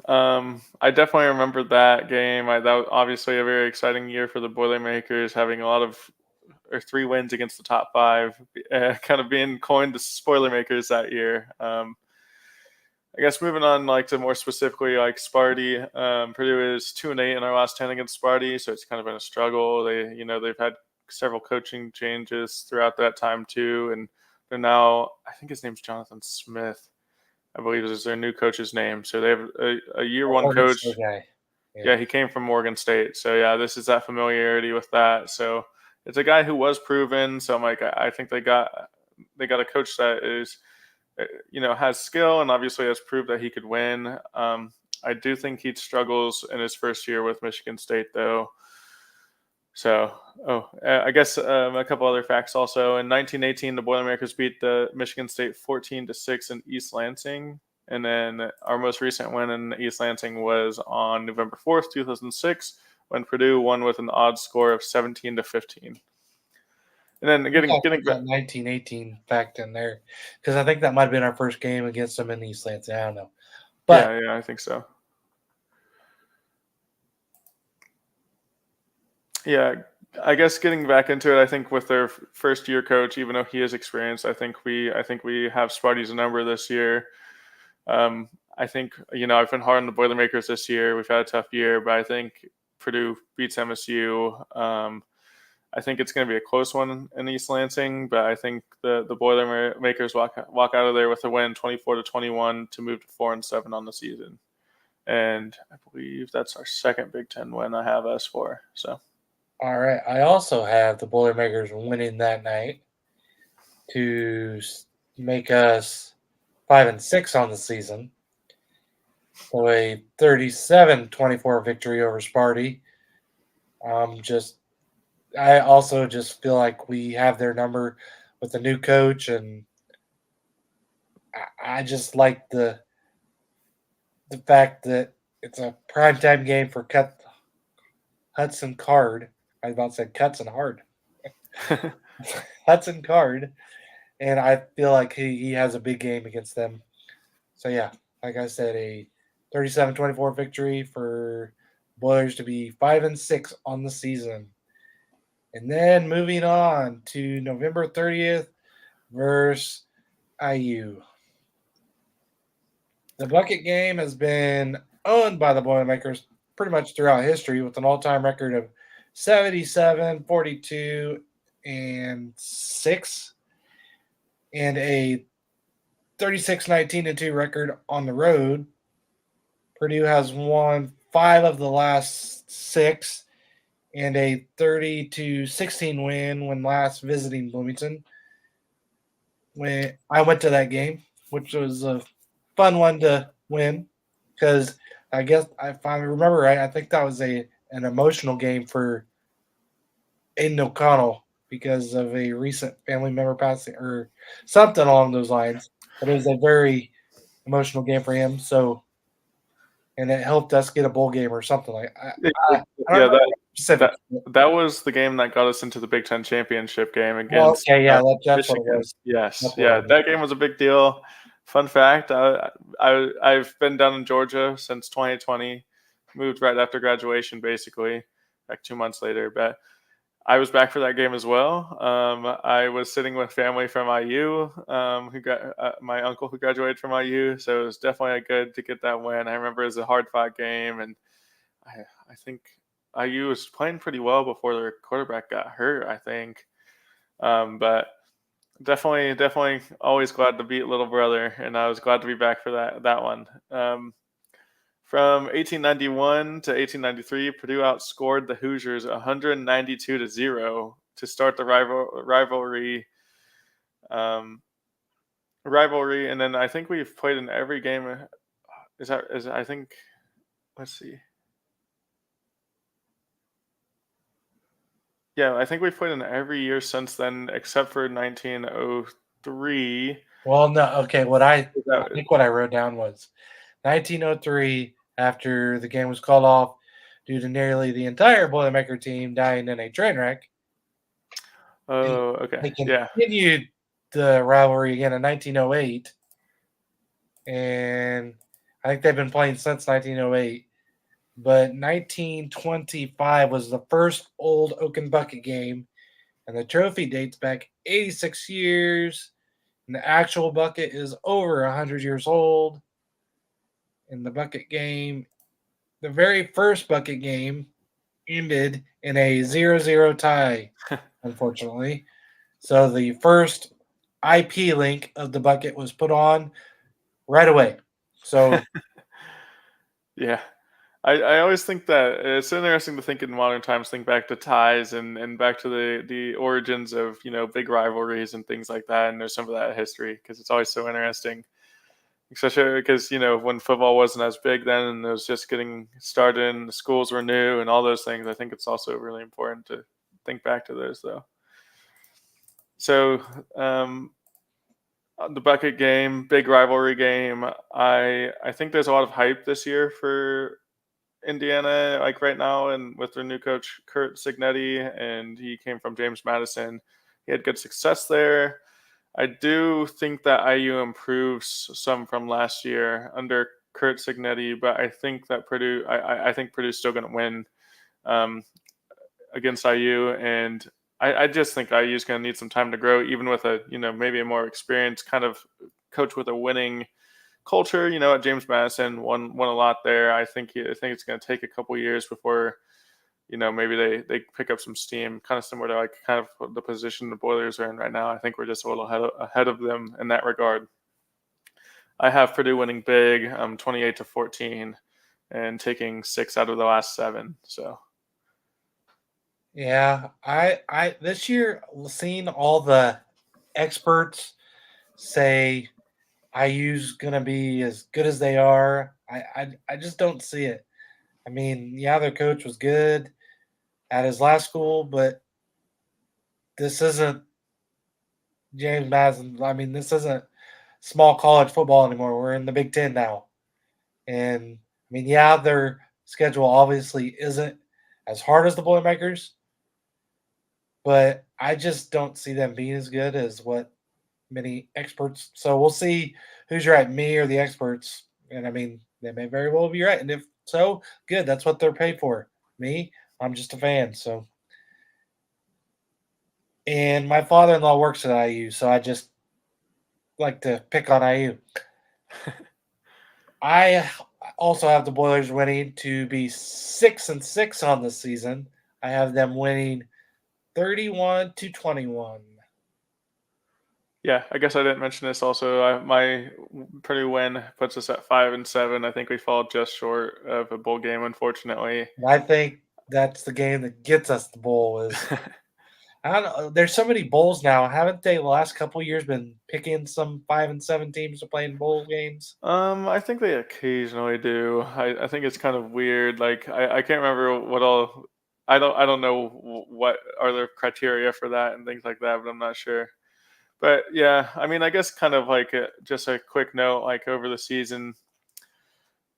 I definitely remember that game. That was obviously a very exciting year for the Boilermakers, having a lot of or 3 wins against the top 5, kind of being coined the Spoilermakers that year. I guess moving on, like to more specifically, like Sparty. Purdue is 2-8 in our last 10 against Sparty, so it's kind of been a struggle. They've had several coaching changes throughout that time too, and they're now, I think his name's Jonathan Smith, I believe is their new coach's name. So they have a year one
Oregon
coach.
State guy.
Yeah, he came from Morgan State. So yeah, this is that familiarity with that. So it's a guy who was proven. So I'm like, I think they got a coach that is, has skill and obviously has proved that he could win. I do think he struggles in his first year with Michigan State though. So, I guess a couple other facts also. In 1918, the Boilermakers beat the Michigan State 14-6 in East Lansing, and then our most recent win in East Lansing was on November 4th, 2006, when Purdue won with an odd score of 17-15. And then
You gotta
getting
put
back,
that 1918 fact in there because I think that might have been our first game against them in East Lansing. I don't know, but
yeah, I think so. Yeah, I guess getting back into it, I think with their first year coach, even though he is experienced, I think we have Sparty's number this year. I think I've been hard on the Boilermakers this year. We've had a tough year, but I think Purdue beats MSU. I think it's going to be a close one in East Lansing, but I think the Boilermakers walk out of there with a win, 24-21, to move to 4-7 on the season. And I believe that's our second Big Ten win I have us for. So.
all right. I also have the Boilermakers winning that night to make us 5-6 on the season. So a 37-24 victory over Sparty. I also just feel like we have their number with the new coach, and I just like the fact that it's a primetime game for Hudson Card. I was about to say Cuts and Hard. Hudson Card. And I feel like he has a big game against them. So, yeah, like I said, a 37-24 victory for Boilers to be 5-6 on the season. And then moving on to November 30th versus IU. The bucket game has been owned by the Boilermakers pretty much throughout history with an all-time record of 77, 42, and 6, and a 36-19-2 record on the road. Purdue has won 5 of the last 6 and a 30-16 win when last visiting Bloomington. When I went to that game, which was a fun one to win, because I guess if I remember right, I think that was an emotional game for Aiden O'Connell because of a recent family member passing or something along those lines. But it was a very emotional game for him. So, and it helped us get a bowl game or something like. I don't
Yeah,
remember
that that
specifics.
that was the game that got us into the Big Ten championship game
Well,
against
okay, yeah, that's what it
Michigan.
was.
Yes,
That's what
yeah,
it was.
that game was a big deal. Fun fact: I've been down in Georgia since 2020. Moved right after graduation, basically, like 2 months later. But I was back for that game as well. I was sitting with family from IU, who got my uncle who graduated from IU, so it was definitely good to get that win. I remember it was a hard fought game, and I think IU was playing pretty well before their quarterback got hurt. I think, but definitely always glad to beat little brother, and I was glad to be back for that one. From 1891 to 1893, Purdue outscored the Hoosiers 192-0 to start the um, rivalry, and then I think we've played in every game. Is I think, let's see. Yeah, I think we've played in every year since then, except for 1903.
Well, no, okay. I
Is that
think what I wrote down was 1903. After the game was called off due to nearly the entire Boilermaker team dying in a train wreck, and
Oh, okay.
they
Yeah.
continued the rivalry again in 1908, and I think they've been playing since 1908. But 1925 was the first old Oaken Bucket game, and the trophy dates back 86 years. And the actual bucket is over 100 years old. In the bucket game, the very first bucket game ended in a 0-0 tie, unfortunately. So the first IP link of the bucket was put on right away. So
Yeah. I always think that it's interesting to think in modern times, think back to ties and back to the origins of, big rivalries and things like that, and there's some of that history because it's always so interesting. Especially because, when football wasn't as big then and it was just getting started and the schools were new and all those things, I think it's also really important to think back to those, though. So, the bucket game, big rivalry game. I think there's a lot of hype this year for Indiana, like right now, and with their new coach Kurt Signetti, and he came from James Madison. He had good success there. I do think that IU improves some from last year under Kurt Signetti, but I think that Purdue. I think Purdue's still going to win um, against IU, and I just think IU is going to need some time to grow, even with a maybe a more experienced kind of coach with a winning culture. At James Madison won a lot there. I think it's going to take a couple years before maybe they pick up some steam, kind of similar to like kind of the position the Boilers are in right now. I think we're just a little ahead of them in that regard. I have Purdue winning big, 28-14, and taking 6 out of the last 7. So
yeah, I this year seeing all the experts say IU's gonna be as good as they are. I just don't see it. I mean, yeah, their coach was good at his last school, but this isn't James Madison. I mean, this isn't small college football anymore. We're in the Big Ten now. And I mean, yeah, their schedule obviously isn't as hard as the Boilermakers, but I just don't see them being as good as what many experts. So we'll see who's right, me or the experts. And I mean, they may very well be right. And if so, good. That's what they're paid for. Me, I'm just a fan. So, and my father in law works at IU. So I just like to pick on IU. I also have the Boilers winning to be 6-6 on the season. I have them winning 31-21.
yeah, I guess I didn't mention this. Also, my Purdue win puts us at 5-7. I think we fall just short of a bowl game, unfortunately.
And I think that's the game that gets us the bowl. Is I don't know. There's so many bowls now, haven't they? The last couple years been picking some 5-7 teams to play in bowl games.
I think they occasionally do. I think it's kind of weird. Like I can't remember what all. I don't know what are the criteria for that and things like that, but I'm not sure. But yeah, I mean, I guess kind of like just a quick note, like over the season,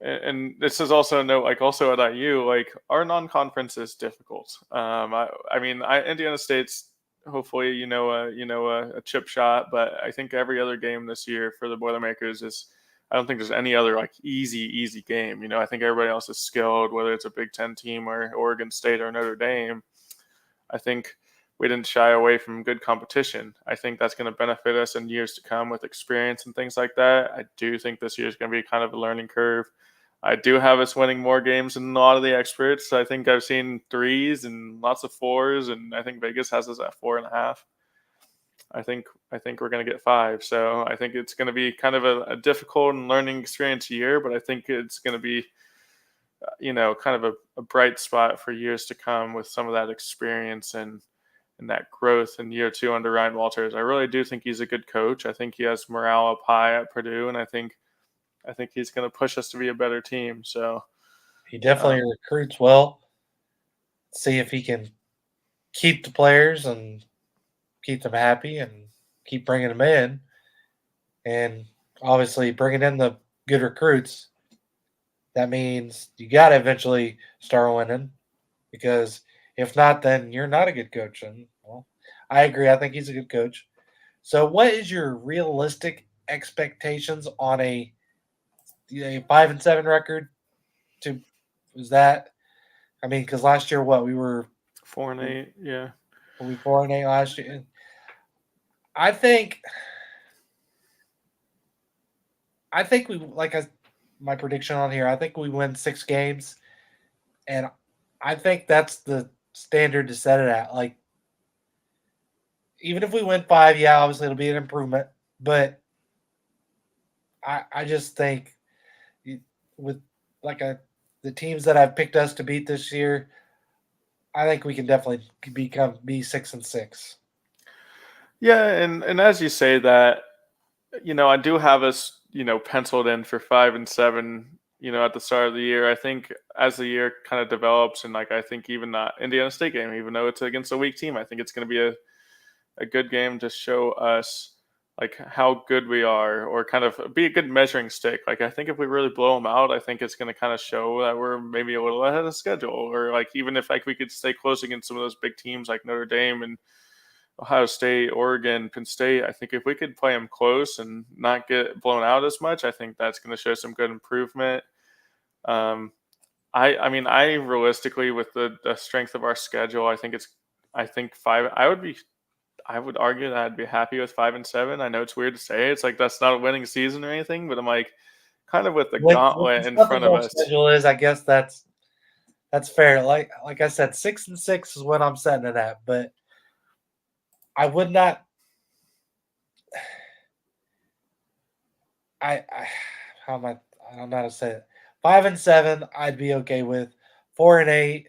and this is also a note, like also at IU, like our non-conference is difficult. I mean, Indiana State's hopefully a chip shot, but I think every other game this year for the Boilermakers is. I don't think there's any other like easy game. I think everybody else is skilled, whether it's a Big Ten team or Oregon State or Notre Dame. I think we didn't shy away from good competition. I think that's going to benefit us in years to come with experience and things like that. I do think this year is going to be kind of a learning curve. I do have us winning more games than a lot of the experts. I think I've seen threes and lots of fours, and I think Vegas has us at 4.5. I think we're going to get 5. So I think it's going to be kind of a difficult and learning experience year, but I think it's going to be, kind of a bright spot for years to come with some of that experience and that growth in year 2 under Ryan Walters. I really do think he's a good coach. I think he has morale up high at Purdue, and I think he's going to push us to be a better team. So
He definitely recruits well. See if he can keep the players and keep them happy and keep bringing them in. And obviously, bringing in the good recruits, that means you got to eventually start winning because if not, then you're not a good coach. And, well, I agree. I think he's a good coach. So, what is your realistic expectations on a 5-7 record? To is that? I mean, because last year, what we were
4-8, yeah.
were we 4-8 last year? I think we my prediction on here. I think we win 6 games, and I think that's the standard to set it at. Like, even if we win 5, yeah, obviously it'll be an improvement, but I just think with like the teams that I've picked us to beat this year, I think we can definitely be 6-6.
Yeah, and as you say that, I do have us, penciled in for 5-7, at the start of the year. I think as the year kind of develops, and like I think even that Indiana State game, even though it's against a weak team, I think it's going to be a good game to show us like how good we are, or kind of be a good measuring stick. Like I think if we really blow them out, I think it's going to kind of show that we're maybe a little ahead of schedule, or like even if like we could stay close against some of those big teams like Notre Dame and Ohio State, Oregon, Penn State. I think if we could play them close and not get blown out as much, I think that's going to show some good improvement. Um, I mean, I realistically, with the strength of our schedule, I think 5. I would argue that I'd be happy with 5-7. I know it's weird to say. It's like that's not a winning season or anything, but I'm like, kind of with the
With
gauntlet
the
in
stuff
front
that
of
our
us.
schedule is, I guess that's fair. Like I said, 6-6 is what I'm setting it at, but I would not. I how am I don't know how to say it. 5-7, I'd be okay with. 4-8,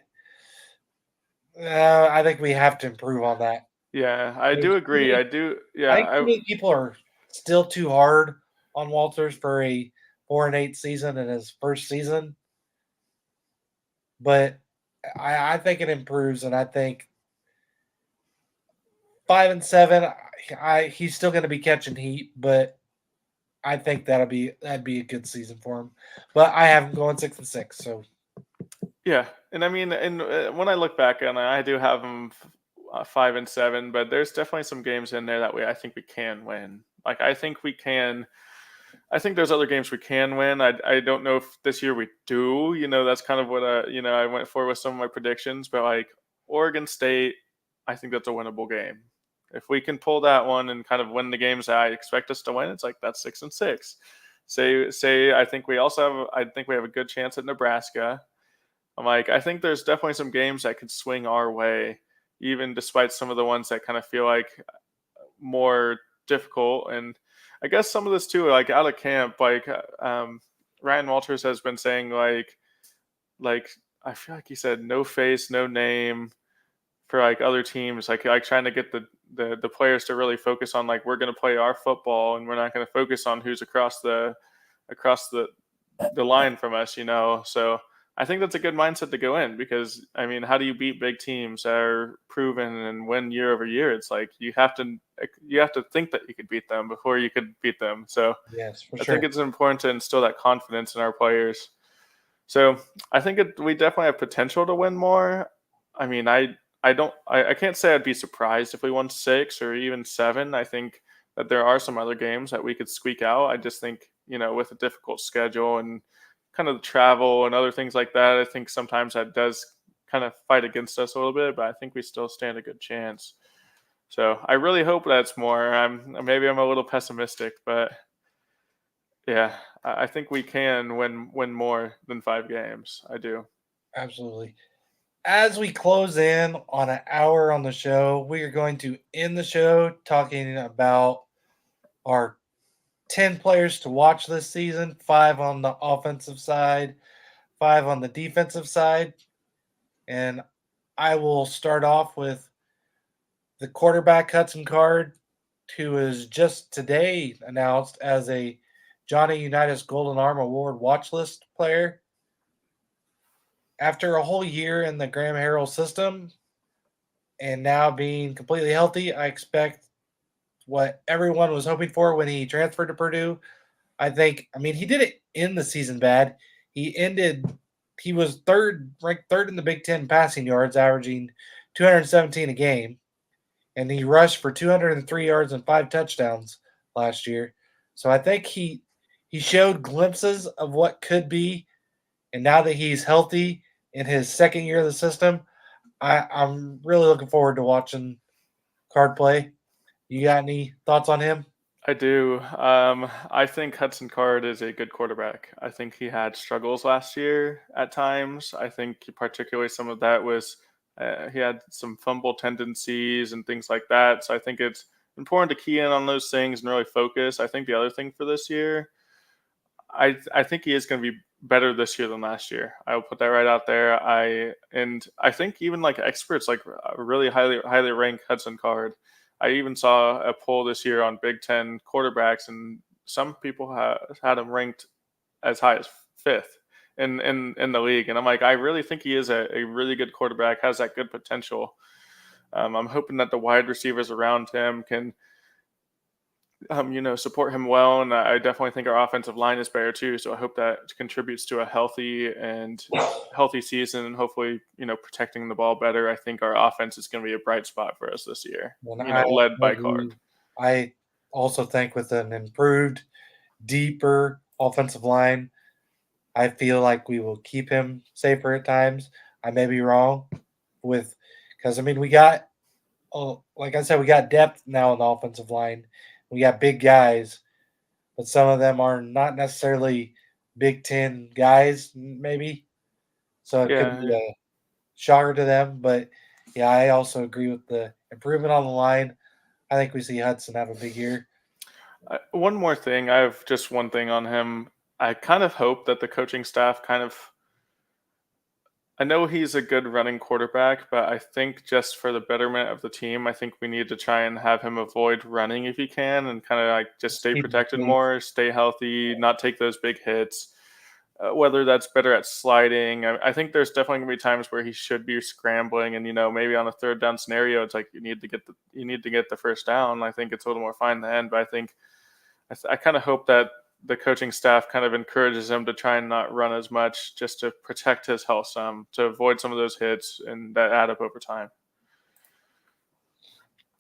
I think we have to improve on that.
Yeah, I do
There's too
agree.
many,
I do.
I
Yeah,
think too many people are still too hard on Walters for a 4-8 season in his first season, but I think it improves, and I think 5-7, he's still going to be catching heat, but I think that'd be a good season for him. But I have him going 6-6, so
Yeah, and I mean, and when I look back on it, I do have them 5-7, but there's definitely some games in there that I think we can win. Like I think we can. I think there's other games we can win. I don't know if this year we do. That's kind of what I went for with some of my predictions. But like Oregon State, I think that's a winnable game. If we can pull that one and kind of win the games that I expect us to win, it's like that's 6-6. Say I think we also have a good chance at Nebraska. I'm like, I think there's definitely some games that could swing our way, even despite some of the ones that kind of feel like more difficult. And I guess some of this too, like out of camp, like Ryan Walters has been saying, like I feel like he said, no face, no name for like other teams, like trying to get the players to really focus on like we're going to play our football and we're not going to focus on who's across the line from us. So I think that's a good mindset to go in because I mean, how do you beat big teams that are proven and win year over year? It's like you have to think that you could beat them before you could beat them. So
Yes, for
I think
sure.
it's important to instill that confidence in our players. So I think we definitely have potential to win more. I mean, I can't say I'd be surprised if we won 6 or even 7. I think that there are some other games that we could squeak out. I just think with a difficult schedule and kind of the travel and other things like that, I think sometimes that does kind of fight against us a little bit. But I think we still stand a good chance. So I really hope that's more. I'm a little pessimistic, but yeah, I think we can win more than 5 games. I do.
Absolutely. As we close in on an hour on the show, we are going to end the show talking about our 10 players to watch this season, 5 on the offensive side, 5 on the defensive side. And I will start off with the quarterback Hudson Card, who is just today announced as a Johnny Unitas Golden Arm Award watch list player. After a whole year in the Graham Harrell system and now being completely healthy, I expect what everyone was hoping for when he transferred to Purdue. I mean, he did it in the season bad. He was ranked third in the Big Ten passing yards, averaging 217 a game, and he rushed for 203 yards and 5 touchdowns last year. So I think he showed glimpses of what could be, and now that he's healthy in his second year of the system, I'm really looking forward to watching Card play. You got any thoughts on him?
I do. I think Hudson Card is a good quarterback. I think he had struggles last year at times. I think particularly some of that was he had some fumble tendencies and things like that. So I think it's important to key in on those things and really focus. I think the other thing for this year, I think he is going to be better this year than last year. I will put that right out there. I think even like experts like really highly rank Hudson Card. I even saw a poll this year on Big Ten quarterbacks, and some people had him ranked as high as fifth in the league. And I'm like, I really think he is a really good quarterback, has that good potential. I'm hoping that the wide receivers around him can support him well, and I definitely think our offensive line is better too. So I hope that contributes to a healthy season, and hopefully, protecting the ball better. I think our offense is going to be a bright spot for us this year.
And I
Led by
agree.
Card.
I also think with an improved, deeper offensive line, I feel like we will keep him safer at times. I may be wrong with because I mean we got like I said, we got depth now in the offensive line. We got big guys, but some of them are not necessarily Big Ten guys, maybe. So it could
Yeah,
be
yeah.
a shocker to them. But yeah, I also agree with the improvement on the line. I think we see Hudson have a big year.
One more thing. I have just one thing on him. I kind of hope that the coaching staff I know he's a good running quarterback, but I think just for the betterment of the team, I think we need to try and have him avoid running if he can and kind of like just stay
Keep him
protected
safe.
more, stay healthy, not take those big hits. Whether that's better at sliding, I think there's definitely gonna be times where he should be scrambling, and maybe on a third down scenario, it's like you need to get the first down. I think it's a little more fine then, but I think I kind of hope that the coaching staff kind of encourages him to try and not run as much just to protect his health some, to avoid some of those hits and that add up over time.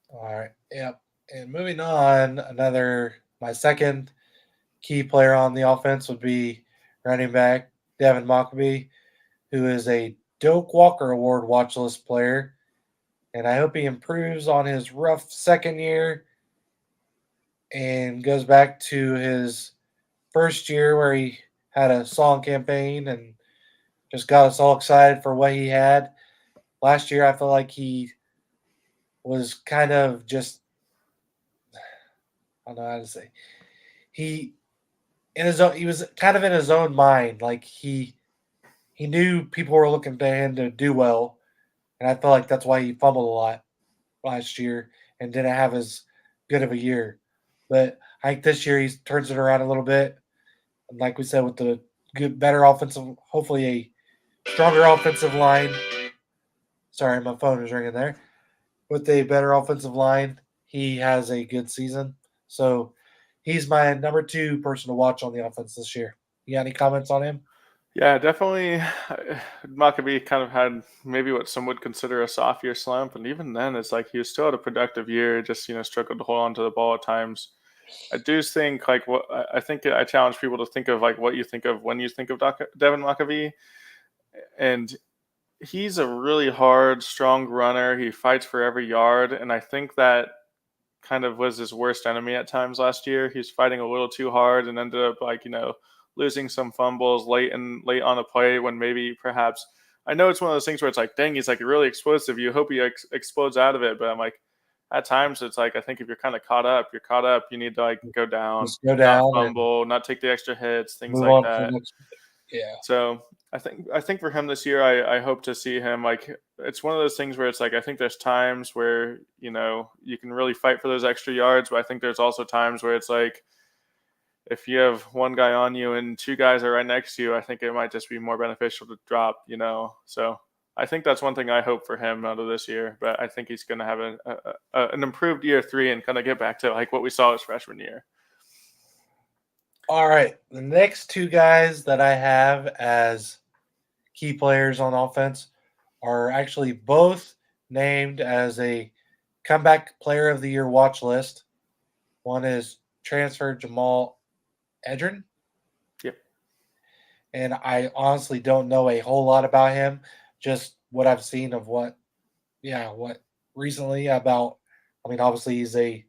All right. Yep. And moving on, my second key player on the offense would be running back Devin Mockbee, who is a Doak Walker Award watch list player. And I hope he improves on his rough second year and goes back to his first year where he had a song campaign and just got us all excited for what he had. Last year, I felt like he was kind of just, I don't know how to say, he he was kind of in his own mind. Like he knew people were looking to him to do well, and I felt like that's why he fumbled a lot last year and didn't have as good of a year. But I think this year he turns it around a little bit. And like we said, with the better offensive, hopefully a stronger offensive line. Sorry, my phone is ringing there. With a better offensive line, he has a good season. So he's my number 2 person to watch on the offense this year. You got any comments on him?
Yeah, definitely. Maccabee kind of had maybe what some would consider a soft year slump, and even then, it's like he was still had a productive year. Just struggled to hold on to the ball at times. I do think like what I think I challenge people to think of like what you think of when you think of Devin Maccabee, and he's a really hard, strong runner. He fights for every yard, and I think that kind of was his worst enemy at times last year. He's fighting a little too hard and ended up like losing some fumbles late on a play when maybe perhaps I know it's one of those things where it's like, dang, he's like really explosive. You hope he explodes out of it, but I'm like, at times it's like I think if you're kind of caught up, you're caught up. You need to like go down,
Just go
not
down and
fumble, not take the extra hits, things
move
like
on to the
that.
next. Yeah.
So I think for him this year, I hope to see him like it's one of those things where it's like I think there's times where you can really fight for those extra yards, but I think there's also times where it's like if you have one guy on you and two guys are right next to you, I think it might just be more beneficial to drop. So I think that's one thing I hope for him out of this year, but I think he's going to have an improved year 3 and kind of get back to like what we saw his freshman year.
All right. The next 2 guys that I have as key players on offense are actually both named as a comeback player of the year watch list. One is transfer Jamal Edrin.
Yep.
And I honestly don't know a whole lot about him, just what I've seen of what recently about. I mean, obviously he's a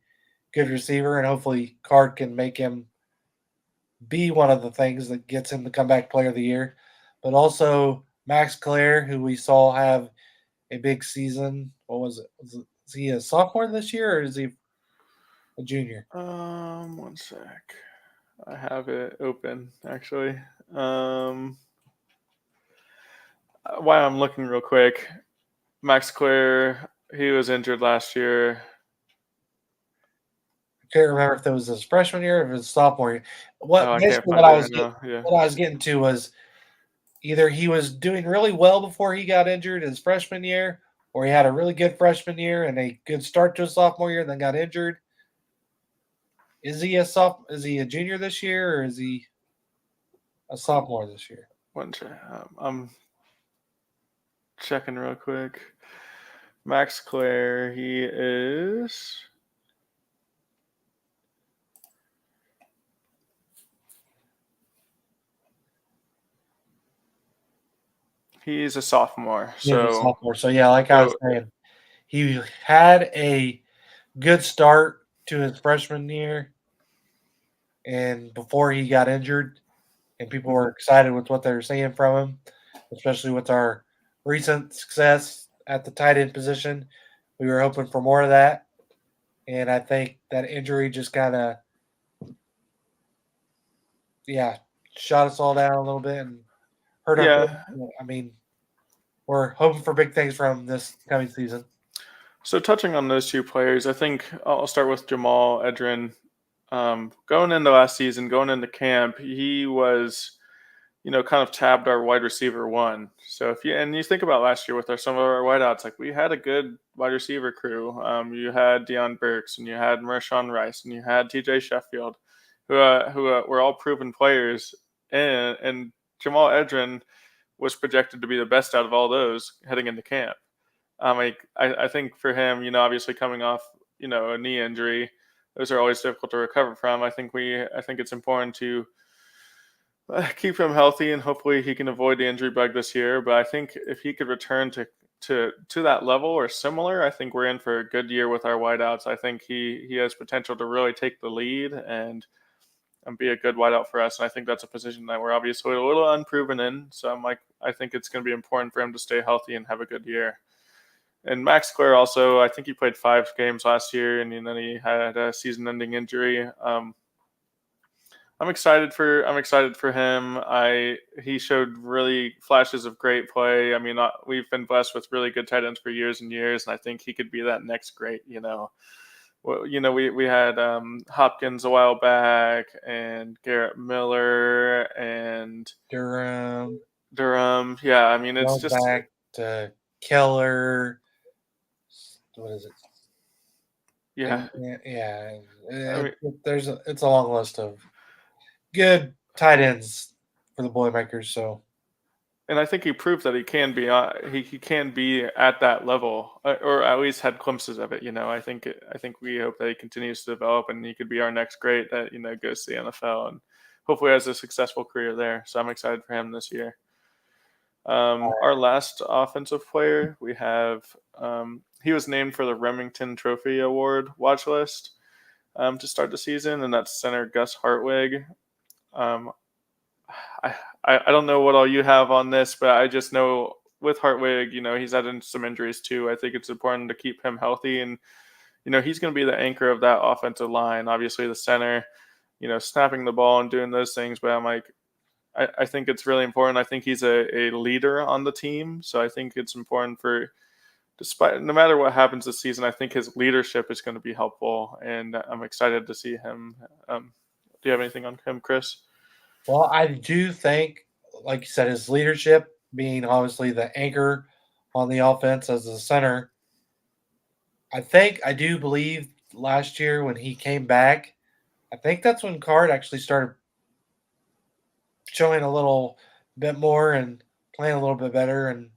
good receiver, and hopefully Card can make him be one of the things that gets him the comeback player of the year. But also Max Clare, who we saw have a big season. What was it? Is he a sophomore this year, or is he a junior?
One sec. I have it open actually. While I'm looking real quick, Max Clare, he was injured last year.
I can't remember if that was his freshman year or if it was sophomore year. What
Oh, I can't
basically
find it right now. Yeah.
what I was getting to was either he was doing really well before he got injured his freshman year, or he had a really good freshman year and a good start to his sophomore year and then got injured. Is he a junior this year, or is he a sophomore this year?
One sec. I'm checking real quick. Max Clare, he is. He's a sophomore.
He is a
So,
sophomore. So yeah, like I was
so
saying, he had a good start to his freshman year, and before he got injured, and people were excited with what they were seeing from him, especially with our recent success at the tight end position. We were hoping for more of that, and I think that injury just kind of, shot us all down a little bit and hurt our.
yeah.
I mean, we're hoping for big things from this coming season.
So touching on those two players, I think I'll start with Jamal Edrin. Going into last season, going into camp, he was kind of tabbed our wide receiver 1. So if you think about last year with some of our wideouts, like we had a good wide receiver crew. You had Deion Burks, and you had Marshawn Rice, and you had TJ Sheffield, who were all proven players, and Jamal Edrin was projected to be the best out of all those heading into camp. I think for him, obviously coming off a knee injury, those are always difficult to recover from. I think it's important to keep him healthy, and hopefully he can avoid the injury bug this year. But I think if he could return to that level or similar, I think we're in for a good year with our wideouts. I think he has potential to really take the lead and be a good wideout for us. And I think that's a position that we're obviously a little unproven in. So I think it's going to be important for him to stay healthy and have a good year. And Max Clare also, I think he played 5 games last year, and then he had a season-ending injury. I'm excited for him. He showed really flashes of great play. I mean, we've been blessed with really good tight ends for years and years, and I think he could be that next great. Well, we had Hopkins a while back, and Garrett Miller, and
Durham.
Durham. Yeah, I mean, it's
Going
just
back to Keller. What is it?
yeah.
And yeah,
I mean,
it's a long list of good tight ends for the Boilermakers. So
and I think he proved that he can be he can be at that level, or at least had glimpses of it. I think we hope that he continues to develop, and he could be our next great that goes to the NFL and hopefully has a successful career there. So I'm excited for him this year. Our last offensive player, we have he was named for the Remington Trophy Award watch list to start the season, and that's center Gus Hartwig. Um, I, I don't know what all you have on this, but I just know with Hartwig, he's had some injuries too. I think it's important to keep him healthy, and he's going to be the anchor of that offensive line. Obviously, the center, snapping the ball and doing those things. But I'm like, I think it's really important. I think he's a leader on the team, so I think it's important for despite no matter what happens this season, I think his leadership is going to be helpful, and I'm excited to see him. Do you have anything on him, Chris?
well, I do think, like you said, his leadership being obviously the anchor on the offense as the center. I do believe last year when he came back, I think that's when Card actually started showing a little bit more and playing a little bit better, and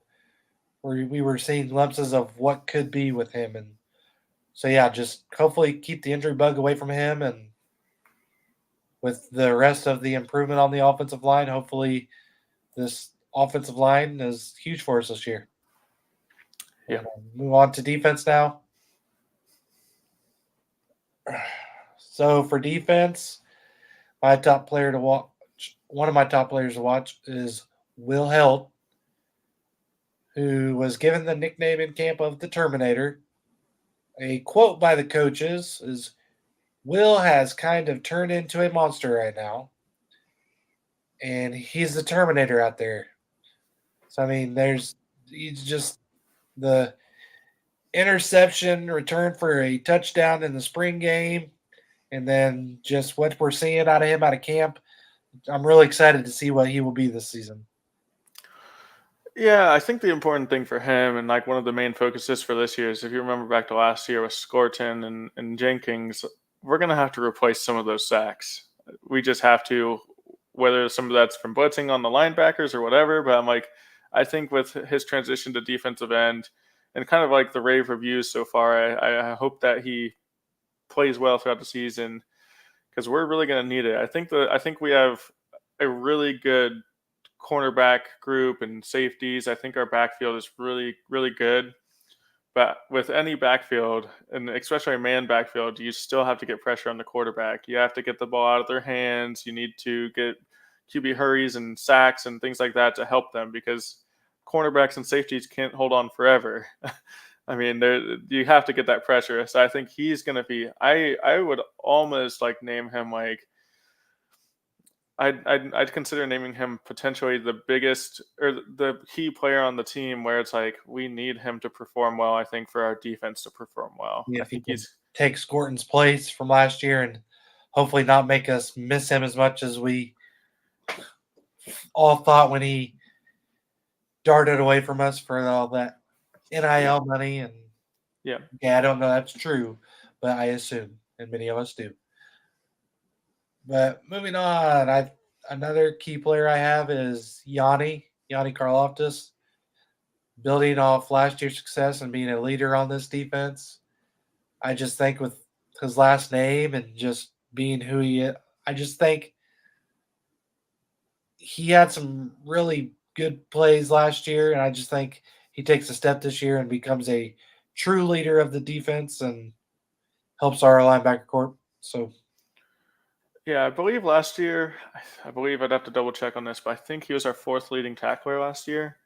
we were seeing glimpses of what could be with him. And so, yeah, just hopefully keep the injury bug away from him. And with the rest of the improvement on the offensive line, hopefully this offensive line is huge for us this year.
Yeah.
And move on to defense now. So for defense, my top player to watch, one of my top players to watch is Will Helt, who was given the nickname in camp of the Terminator. A quote by the coaches is Will has kind of turned into a monster right now, and he's the Terminator out there. So, I mean, he's just the interception return for a touchdown in the spring game, and then just what we're seeing out of him out of camp. I'm really excited to see what he will be this season.
Yeah, I think the important thing for him and like one of the main focuses for this year is if you remember back to last year with Scorton and Jenkins, we're gonna have to replace some of those sacks. We just have to, whether some of that's from blitzing on the linebackers or whatever. But I'm like, I think with his transition to defensive end and kind of like the rave reviews so far, I hope that he plays well throughout the season because we're really gonna need it. I think we have a really good cornerback group and safeties. I think our backfield is really, really good. But with any backfield, and especially a man backfield, you still have to get pressure on the quarterback. You have to get the ball out of their hands. You need to get QB hurries and sacks and things like that to help them because cornerbacks and safeties can't hold on forever. I mean, you have to get that pressure. So I think he's going to be. I would almost like name him like I'd consider naming him potentially the biggest or the key player on the team where it's like we need him to perform well, I think, for our defense to perform well. I
If he
think
can
he's
take Scorton's place from last year and hopefully not make us miss him as much as we all thought when he darted away from us for all that
yeah,
NIL money. And
yeah.
yeah, I don't know that's true, but I assume, and many of us do. But moving on, I another key player I have is Yanni Karloftis, building off last year's success and being a leader on this defense. I just think with his last name and just being who he is, I just think he had some really good plays last year, and I just think he takes a step this year and becomes a true leader of the defense and helps our linebacker corps. So
Yeah, I believe last year, I believe I'd have to double check on this, but I think he was our fourth leading tackler last year.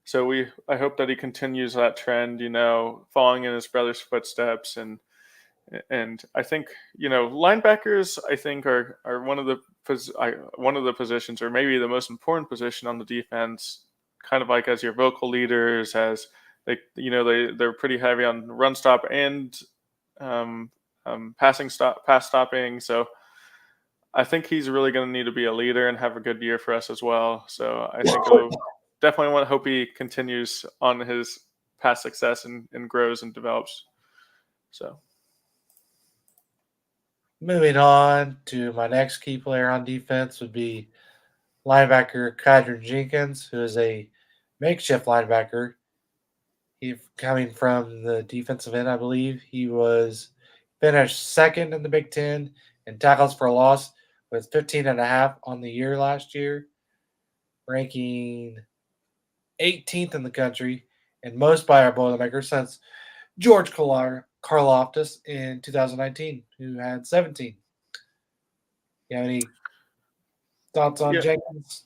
So I hope that he continues that trend, following in his brother's footsteps and I think linebackers. I think are one of the positions, or maybe the most important position on the defense. Kind of like as your vocal leaders, as they're pretty heavy on run stop and pass stopping. So I think he's really going to need to be a leader and have a good year for us as well. So I think it'll definitely want to hope he continues on his past success and grows and develops. So
Moving on to my next key player on defense would be linebacker Kydron Jenkins, who is a makeshift linebacker. He coming from the defensive end, I believe. He was finished second in the Big Ten in tackles for a loss with 15 and a half on the year last year, ranking 18th in the country and most by our Boilermaker since George Karloftis in 2019, who had 17. You have any thoughts on
yeah,
Jenkins?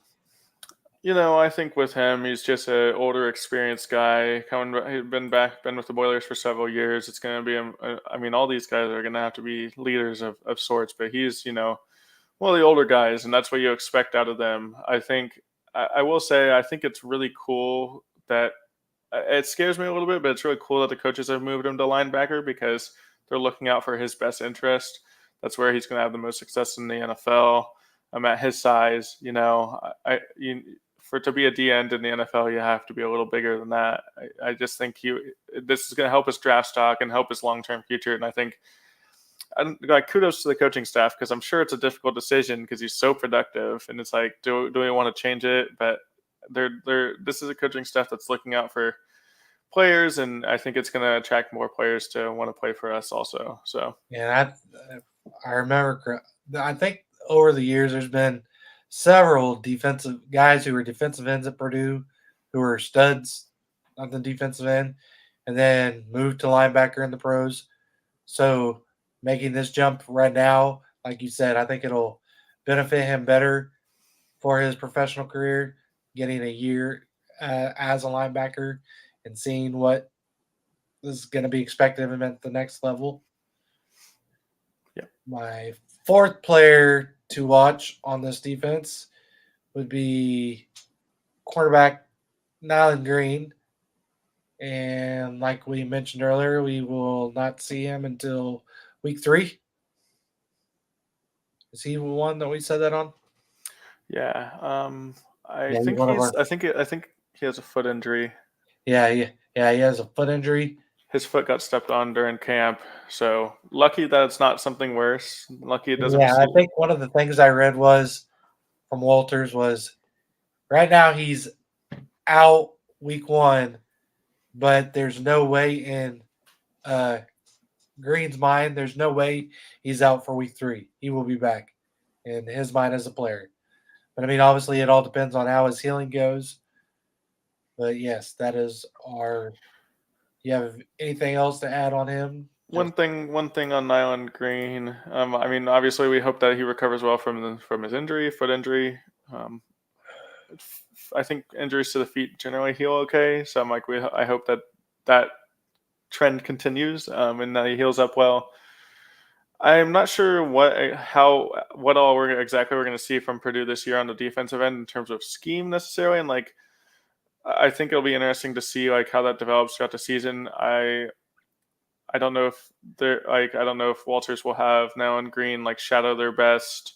I think with him, he's just an older, experienced guy. He's been with the Boilers for several years. It's going to be, I mean, all these guys are going to have to be leaders of sorts. But he's, one of the older guys, and that's what you expect out of them. I think. I will say, I think it's really cool that it scares me a little bit, but it's really cool that the coaches have moved him to linebacker because they're looking out for his best interest. That's where he's going to have the most success in the NFL. I'm at his size, for to be a D end in the NFL, you have to be a little bigger than that. I just think this is going to help his draft stock and help his long term future. And I think, kudos to the coaching staff because I'm sure it's a difficult decision because he's so productive, and it's like, do we want to change it? But this is a coaching staff that's looking out for players, and I think it's going to attract more players to want to play for us also. So
Yeah, I remember. I think over the years there's been several defensive guys who were defensive ends at Purdue who were studs on the defensive end, and then moved to linebacker in the pros. So making this jump right now, like you said, I think it'll benefit him better for his professional career, getting a year as a linebacker and seeing what is going to be expected of him at the next level.
yeah,
My fourth player to watch on this defense would be cornerback Nyland Green. And like we mentioned earlier, we will not see him until week 3. Is he the one that we said that on?
yeah. I
Yeah, he's
think
one of our.
I think he has a foot injury.
Yeah, he has a foot injury.
His foot got stepped on during camp, so lucky that it's not something worse. Lucky it doesn't.
Yeah, I think one of the things I read was from Walters was right now he's out week 1, but there's no way in uh, Green's mind, there's no way he's out for week 3. He will be back in his mind as a player. But I mean, obviously, it all depends on how his healing goes. But yes, that is our. You have anything else to add on him?
One thing on Nyland Green. I mean, obviously, we hope that he recovers well from his injury, foot injury. Um, I think injuries to the feet generally heal okay. So I'm like, I hope that trend continues and that he heals up well. I'm not sure what all we're going to see from Purdue this year on the defensive end in terms of scheme necessarily, and like I think it'll be interesting to see like how that develops throughout the season. I don't know if I don't know if Walters will have now and Green like shadow their best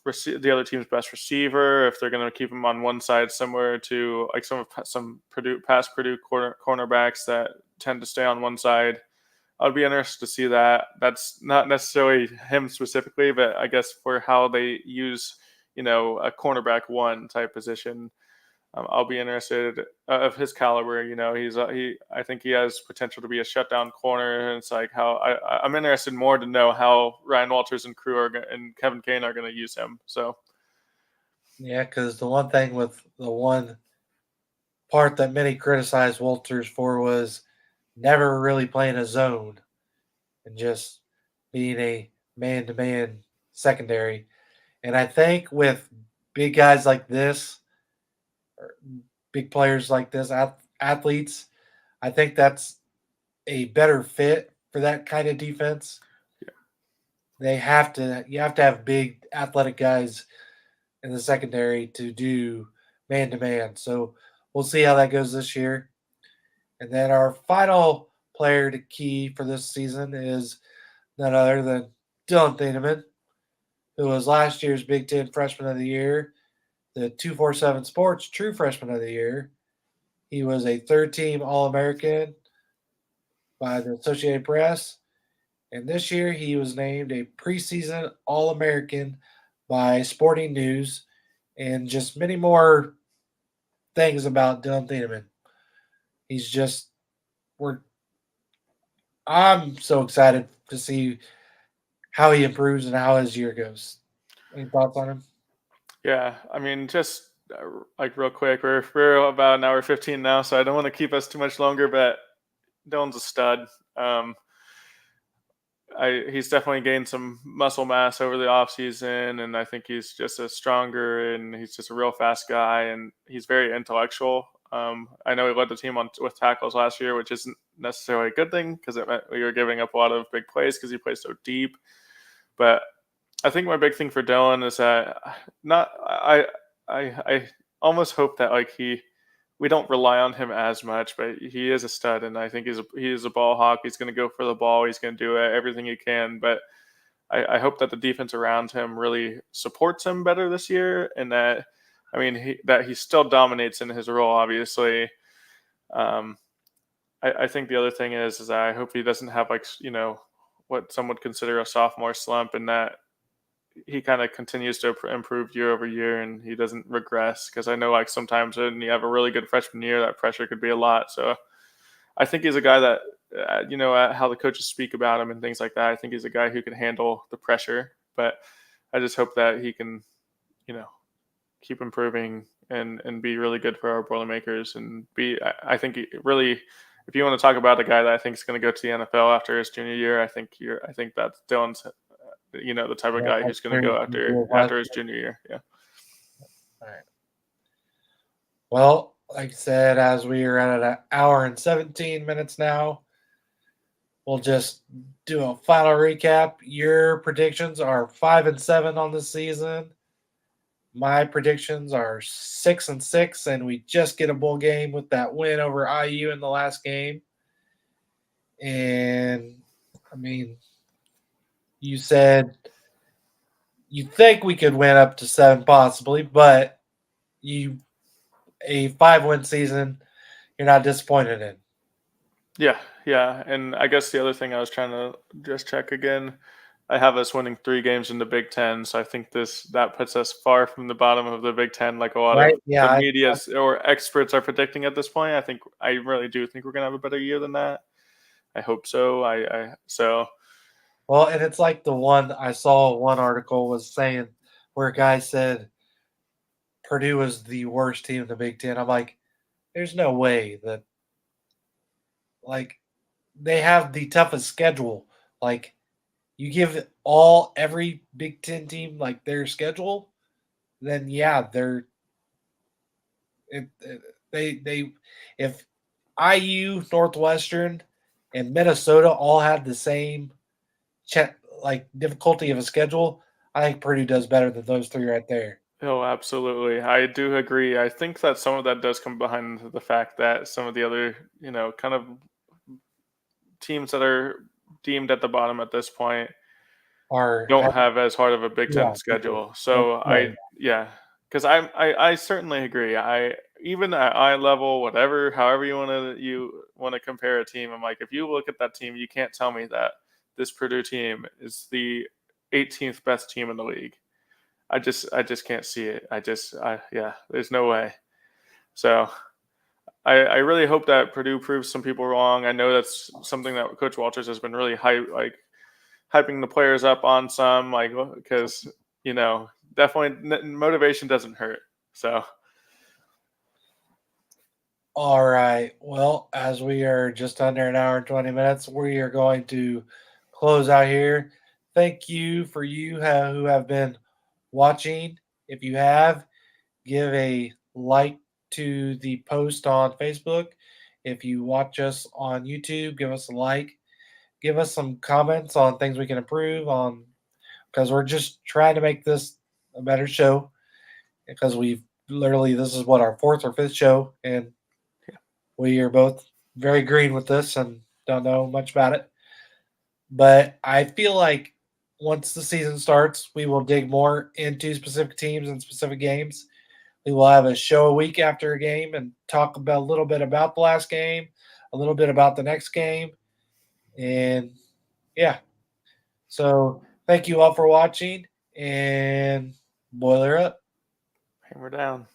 the other team's best receiver, if they're going to keep him on one side similar to like some Purdue cornerbacks that tend to stay on one side. I'd be interested to see that. That's not necessarily him specifically, but I guess for how they use, a cornerback one type position. I'll be interested of his caliber. I think he has potential to be a shutdown corner. And it's like I'm interested more to know how Ryan Walters and crew and Kevin Kane are going to use him. So
Yeah, because the one thing with the one part that many criticized Walters for was never really playing a zone and just being a man-to-man secondary. And I think with big guys like this, or big players like this, athletes, I think that's a better fit for that kind of defense.
yeah,
You have to have big athletic guys in the secondary to do man to man. So we'll see how that goes this year. And then our final player to key for this season is none other than Dylan Thieneman. who was last year's Big Ten Freshman of the Year, the 247 Sports True Freshman of the Year. He was a third team All American by the Associated Press. And this year he was named a preseason All American by Sporting News, and just many more things about Dylan Thieneman. He's just, we're, I'm so excited to see how he improves and how his year goes. Any thoughts on him?
Yeah, I mean, just like real quick, we're about an hour 15 now, so I don't want to keep us too much longer. But Dylan's a stud. Um, he's definitely gained some muscle mass over the offseason, and I think he's just a stronger, and he's just a real fast guy, and he's very intellectual. I know he led the team on with tackles last year, which isn't necessarily a good thing because it meant we were giving up a lot of big plays because he plays so deep. But I think my big thing for Dylan is that not I almost hope that like we don't rely on him as much, but he is a stud, and I think he is a ball hawk. He's going to go for the ball. He's going to do everything he can. But I hope that the defense around him really supports him better this year, and that that he still dominates in his role. Obviously, I think the other thing is that I hope he doesn't have what some would consider a sophomore slump, and that he kind of continues to improve year over year and he doesn't regress, because I know like sometimes when you have a really good freshman year, that pressure could be a lot. So I think he's a guy that how the coaches speak about him and things like that, I think he's a guy who can handle the pressure. But I just hope that he can keep improving and be really good for our Boilermakers, and I think really, if you want to talk about a guy that I think is going to go to the NFL after his junior year, I think that's Dylan's the type of guy who's going to go after his junior year. Yeah.
All right. Well, like I said, as we are at an hour and 17 minutes now, we'll just do a final recap. Your predictions are 5-7 on the season. My predictions are 6-6, and we just get a bowl game with that win over IU in the last game. And I mean, you said you think we could win up to 7 possibly, but a 5-win season, you're not disappointed in.
Yeah. And I guess the other thing I was trying to just check again, I have us winning 3 games in the Big Ten, so I think that puts us far from the bottom of the Big Ten, like a lot of the media or experts are predicting at this point. I really do think we're gonna have a better year than that. I hope so.
Well, and it's like the one I saw one article was saying where a guy said Purdue was the worst team in the Big Ten. I'm like, there's no way that, like, they have the toughest schedule. Like, you give every Big Ten team like their schedule, then yeah, they if IU, Northwestern, and Minnesota all had the same difficulty of a schedule, I think Purdue does better than those 3 right there.
Oh, absolutely. I do agree. I think that some of that does come behind the fact that some of the other, kind of teams that are deemed at the bottom at this point don't have as hard of a Big Ten schedule. So because I certainly agree. Even at eye level, however you want to compare a team, I'm like, if you look at that team, you can't tell me that this Purdue team is the 18th best team in the league. I just can't see it. There's no way. So I really hope that Purdue proves some people wrong. I know that's something that Coach Walters has been really hyping the players up on some, because definitely motivation doesn't hurt. So.
All right. Well, as we are just under an hour and 20 minutes, we are going to close out here. Thank you for who have been watching. If you have, give a like to the post on Facebook. If you watch us on YouTube, give us a like. Give us some comments on things we can improve on, because we're just trying to make this a better show, because this is what, our 4th or 5th show, and we are both very green with this and don't know much about it. But I feel like once the season starts, we will dig more into specific teams and specific games. We will have a show a week after a game and talk about a little bit about the last game, a little bit about the next game, and yeah. So thank you all for watching, and boiler up.
Hammer down.